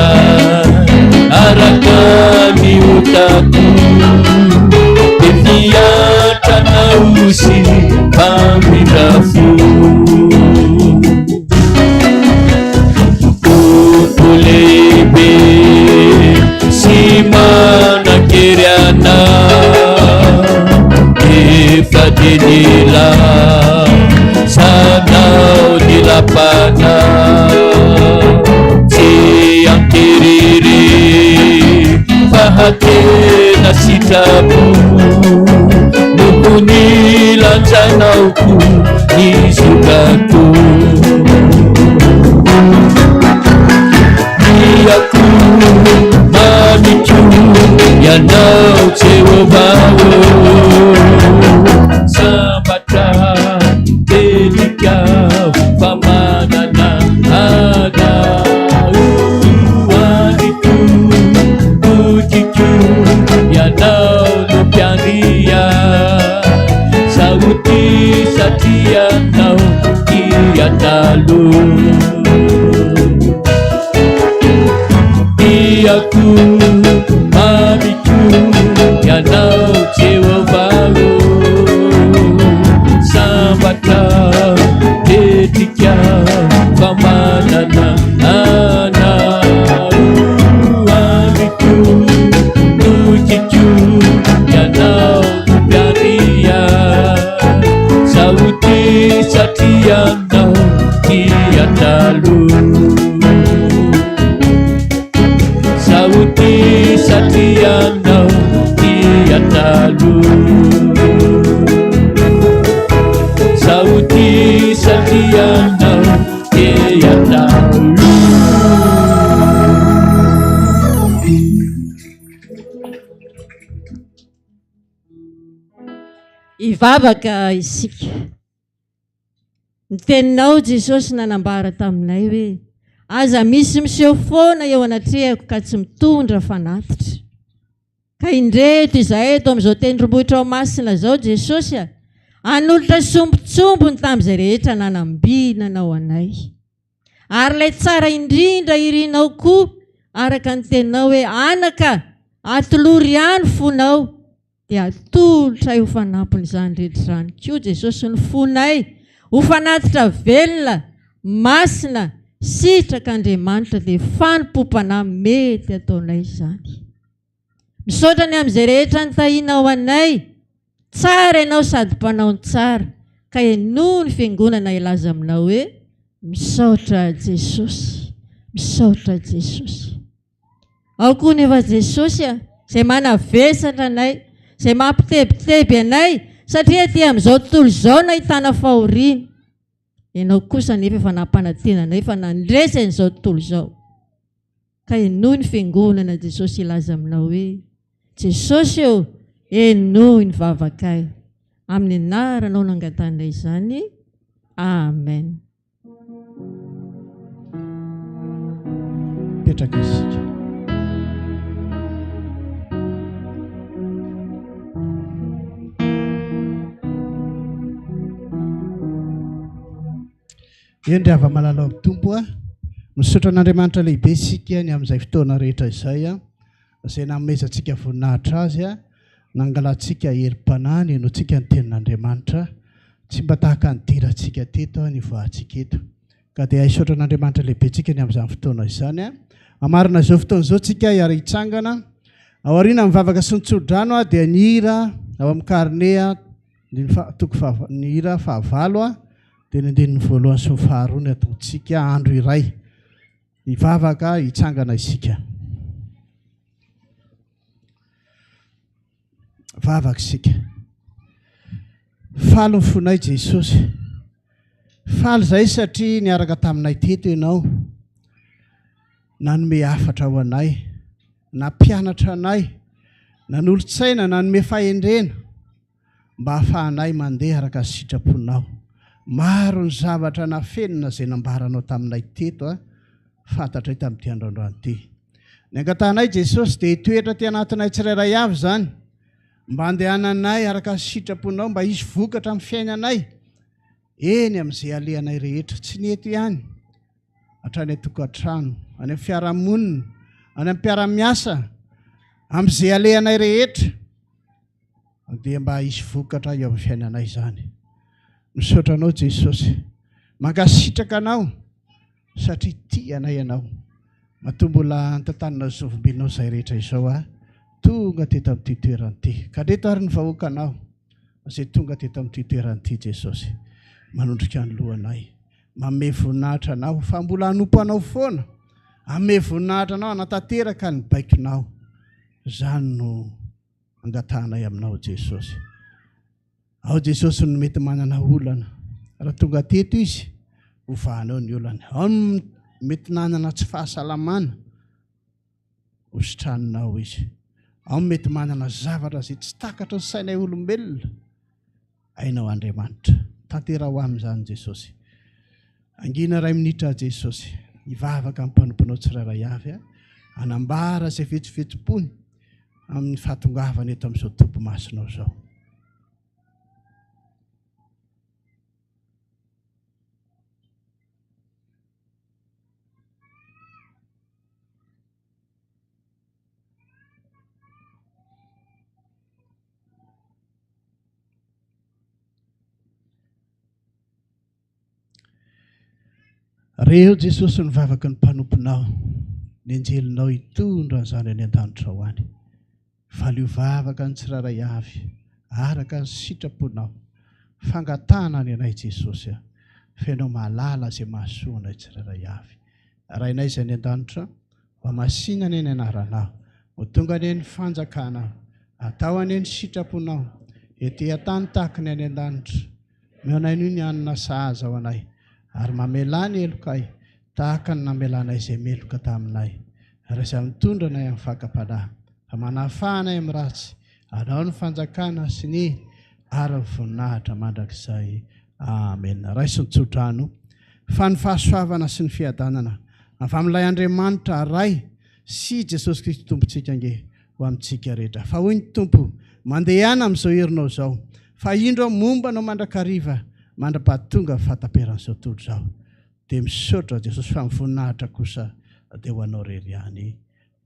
araka ny otako de fiatrana osy mpamindrafo lehibe sy manankeriana efa denila sanao nilapana tsy ankeriry fahatena sitrako noko nilanjanaoko ny zokako aku mamicu yanau cewabao sambata dedika pamanana ada waniku ujicu yanau lupiaria sauti satia nau kiatalu aku mamiku yanau cewabao sambata dedika pamanana ana mamiku ujicu yanau lupiaria sauti satianau kiatalu sauti satianau kiatalu sauti satianau kiatalu ivavaka isika ny teninao Jesosy nanambara taminay hoe aza misy miseho foana eo anatrehako ka tsy mitondra fanatitra ka indreto izahay eto amin'izao tendrombohitra ao masina zao Jesosy anolotra sombotsombony tamin'izay rehetra nanambinanao anay ary ilay tsara indrindra irinao koa araka ny teninao hoe anaka atolory ihany fonao dia atolotra io fanampiny izany rehetra izany koa Jesosy ny fonay ho fanatitra velona masina sitraka Andriamanitra dia fanimpompanay mety ataonay izany misaotra ny amin'izay rehetra nitahianao anay tsara ianao sady mpanao ny tsara ka enoa ny fiangonana ilaza aminao hoe misaotra Jesosy misaotra Jesosy ao koa nefa Jesosy izay manavesatra anay izay mampitebiteby anay satria ty amin'izao tontolo izao nahitana fahoriana ianao kosa nefa efa nampanantenanay fa nandresany izao tontolo izao ka enoa ny fiangonana Jesosy ilaza aminao hoe Jesosy eo enoa ny vavakay amin'ny anaranao nangatanay izany amen petraka isika endry ava malala amin'ny tompo misaotra an'Andriamanitra lehibe isika ny amin'izay fotoana rehetra izay a izay nanomezantsika voninahitra azy a nangalantsika herim-panahy enoantsika ny tenin'Andriamanitra tsy mba tahaka ny dirantsika teto ny voantsika eto ka dia hisaotra an'Andriamanitra lehibe tsika ny amin'izany fotoana izany a amarina izao fotoana izao tsika hiara hitsangana ao aoriana mivavaka sy nitsodrano a dia ny hira ao amin'ny karnea ny hira fahavalo a dia ny andinin'ny voalohany sy ny faharoa ny atontsika andro iray hivavaka hitsangana isika vavaka isika faly ny fonay Jesosy faly izay satria niaraka taminay teto ianao nanome hafatra ho anay nampianatra anay nanolo-tsaina nanome fahendrena mba hahafahanay mandeha araka ny sitraponao maro ny zavatra nafenina izay nambaranao taminay teto a fantatray tamin'ity androandroany ity ny angatanay Jesosy dia hitoetra ty anatinay tsirairay avy izany mba andehananay araka ny sitraponao mba hisy vokatra amin'ny fiainanay eny amin'izay alehanay rehetra tsy ny eto ihany hatrany atokantrano any amin'ny fiarahamonina any amin'ny mpiara-miasa amin'izay alehanay rehetra dia mba hisy vokatra eo amin'ny fiainanay izany misaotra anao Jesosy mankasitraka anao satria tianay ianao matombola antantanina zovimbinao izay rehetra izao a tonga teto amin'ity toeranyity ka reto ary ny vahoakanao izay tonga teto amin'ity toeranyity Jesosy manondrika ny lohanay manome voninahitra anao fa mbola hanompo anao foana hanome voninahitra anao hanatanteraka ny baikonao izany no angatanay aminao Jesosy ao Jesosy no mety manana olana raha tonga teto izy hovahanao ny olana ao no mety nanana tsy fahasalamana hositranonao izy ao no mety manana zavatra izay tsy takatra ny sainay olombelona ainao Andriamanitra tantera ho amin'izany Jesosy angina 2 minitra Jesosy hivavaka amin'ny mpanomponao tsirairay avy a hanambara izay vetsivetsipony amin'ny fahatongavana eto amin'izao tobo-masonao izao reo Jesosy nivavaka ny mpanomponao ny anjelinao hitondra an'izany any an-danitra ho any valio vavaka ny tsirairay avy araka ny sitraponao fangatana ny anay Jesosy a fenao mahalala izay mahasoa anay tsirairay avy rainay izay ny an-danitra mba masinana eny anaranao ho tonga any ny fanjakanao atao any ny sitraponao ety an-tany tahaka ny any an-danitra meonay noho ny anina sahaza ao anay ary mamelany elokay tahaka ny namelanay izay meloka taminay ary izay mitondra anay amin'ny fakam-panahy fa manafahanay amin'ny ratsy anao ny fanjakana sy ny ary voninahitra mandrakizay amen raisy ny tsodrano fa ny fahasoavana sy ny fiadanana avy amin'ilay Andriamanitra ray sy Jesosy Kristy tompontsika nge ho amintsika rehetra fa hoy ny tompo mandehana amin'izao herinao izao fa indro momba anao mandrakariva mandra-pahatonga fahataperan'izao tontolo izao dia misaotra Jesosy fa mivoninahitra kosa dia ho anao rery ihany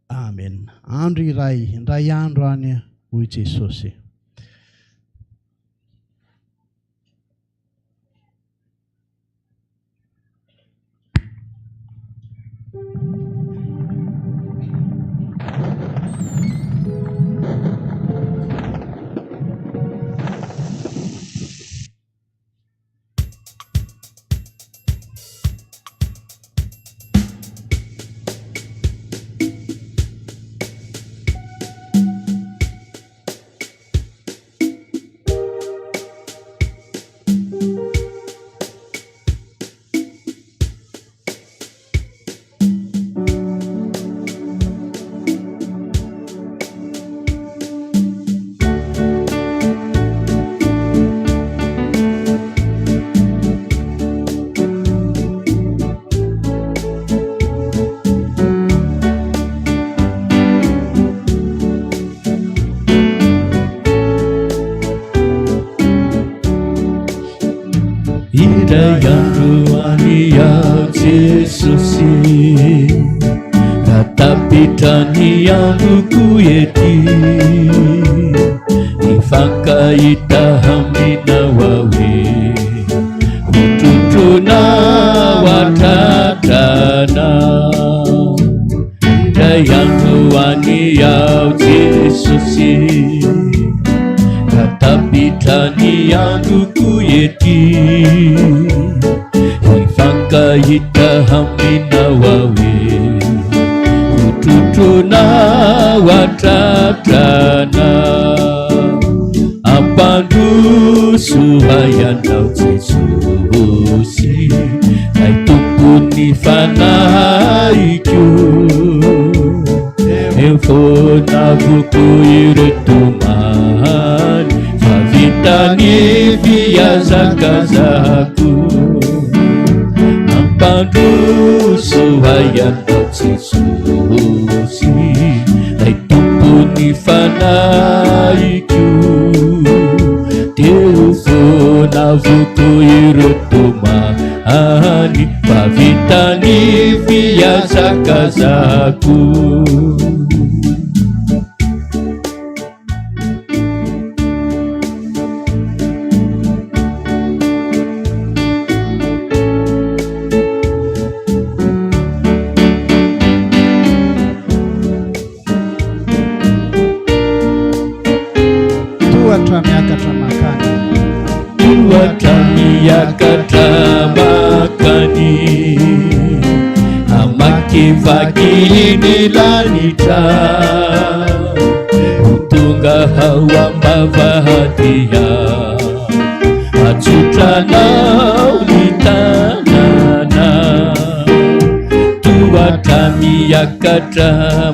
amen andro iray indray andro any hoy Jesosy indray andro aniao Jesosy ratapitrany androko ety ifankahita aminao ahoe hotrotronao atratrana indray andro aniao Jesosy ratapitrany androko ety ifankahita aminao ahoe hotrotronao atratrana ampandroso hayanao Jesosy ay tompony fanahiko efonavoko iretomany fa vitany fiazakazako ampandroso hayanao Jesosy ay tompony fanahiko teo fonavoko iretomany fa vitany fiazakazako miakatra makany amakivakiny lanitra tonga hao ambavahadia atsotranao ny tanana toatra miakatra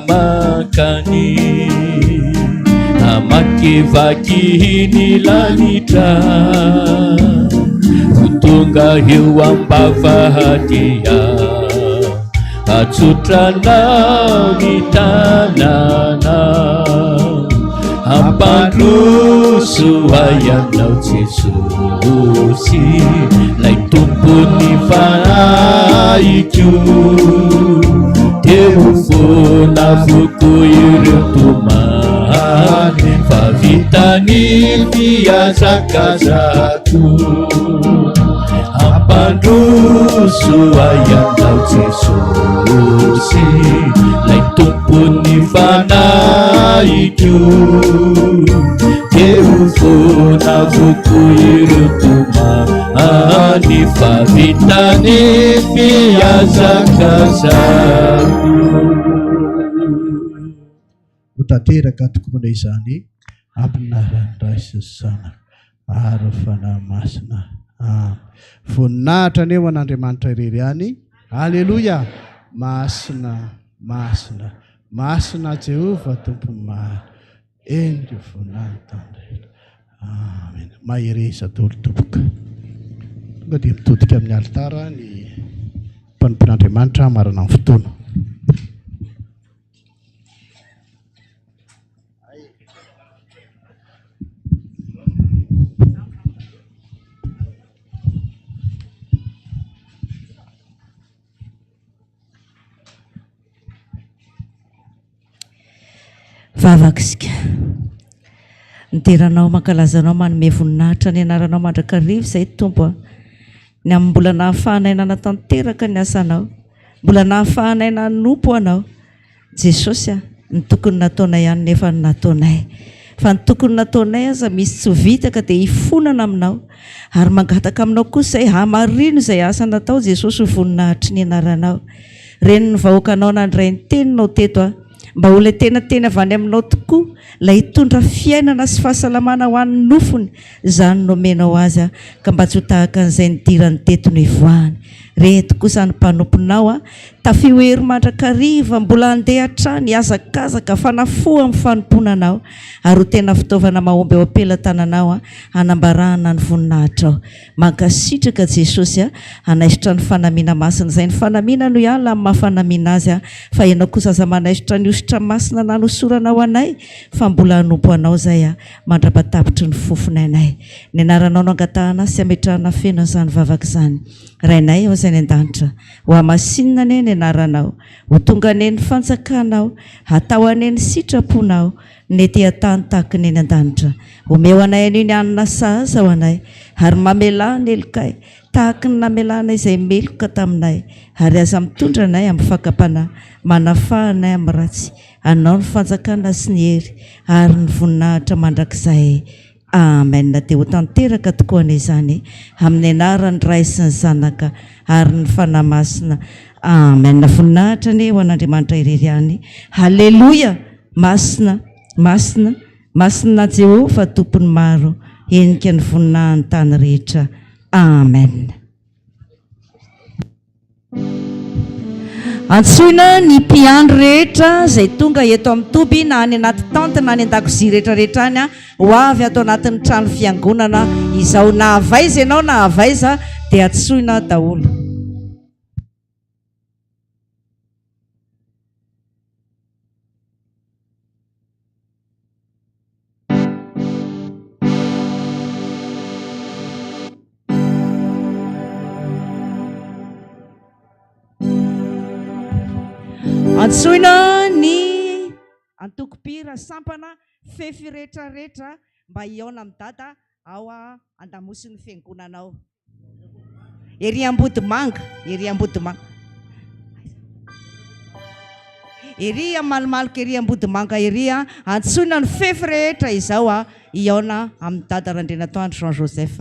makany amakivakiny lanitra tonga eo ambavahadia atsotranao ny tanana ampandroso hayanao Jesosy lay tompony fanahiko teo fonavoko iretomany fa vitany fiazakazako ampandroso hayanao Jesosy lay tompony fanahiko teo fonavoko iretomany fa vitany fiazakazako hotanteraka tokoana izany ampinarandraisana ary fanahy masina voninahitra aneo an'Andriamanitra irery any. Aleluia. Masina masina masina Jehova tompony maro endry voninahitra tandrena. Amen. Mahereza daholo tompoka tonga dia mitodika amin'ny alitara ny mpanompon'Andriamanitra marana amin'ny fotoana. Vavakisika niteranao mankalazanao manome voninahitra ny anaranao mandrakarivo izay tompo ny amin'ny mbola nahafahanay nanatanteraka ny asanao mbola nahafahanay nanompo anao Jesosy ny tokony nataonay ihany nefa ny nataonay fa ny tokony nataonay aza misy tsy vitaka dia hifonana aminao ary mangataka aminao kosa izay hamarino izay asa natao Jesosy ho voninahitry ny anaranao reny ny vahoakanao nandray ny teninao teto mba ho ilay tena avy any aminao tokoa ilay hitondra fiainana sy fahasalamana ho an'ny nofony izany nomenao azy ka mba tsy ho tahaka an'izay nidirany teto no ivoahany reto kosa ny mpanomponao a tafiohery mandrakariva mbola andeha hatrany azakazaka fanafoa amin'ny fanomponanao ary ho tena fitaovana mahomby eo ampelatananao a hanambarahana ny voninahitra ao mankasitraka Jesosy a anaisitra ny fanamina masina izay ny fanamina no iala amin'ny mahafanamina azy a fa ianao kosa aza manaisitra ny ositra masina na nosoranao anay fa mbola hanompo anao zay a mandrapatapitry ny fofony anay ny anaranao no angatahana sy ametrahana feno an'izany vavaka izany rainay ao izay ny an-danitra ho amasinina ane ny anaranao ho tonga ane ny fanjakanao hatao ane ny sitraponao nety hatany tahaka ny eny an-danitra omeo anay anio ny anina sahaza ho anay ary mamelana elokay tahaka ny namelana izay meloka taminay ary aza mitondra anay amin'ny fakapana manafahanay amin'ny ratsy anao ny fanjakana sy ny hery ary ny voninahitra mandrakizay amen. Dia ho tanteraka tokoa an'izany amin'ny anarany Ray sy ny Zanaka ary ny fanahy masina amen. Voninahitra ny ho an'Andriamanitra irery ihany. Halleluja. Masina masina masina Jehova tompony maro enika ny voninahiny tany rehetra amen. Antsoina ny mpiandry rehetra izay tonga eto amin'ny toby na any anaty tante na any an-dakozia rehetrarehetra any ho avy ato anatin'ny trano fiangonana izao na havaiza ianao na havaiza dia antsoina daholo. Antsoina ny antokopira sampana fefy rehetrarehetra mba hiaona amin'ny dada ao andamosin'ny fiangonanao. Ery Ambodimanga, ery Ambodimanga. Ery malomaloka ery Ambodimanga ery antsoina ny fefy rehetra izao hiaona amin'ny dada Randrenatoandro Jean Joseph.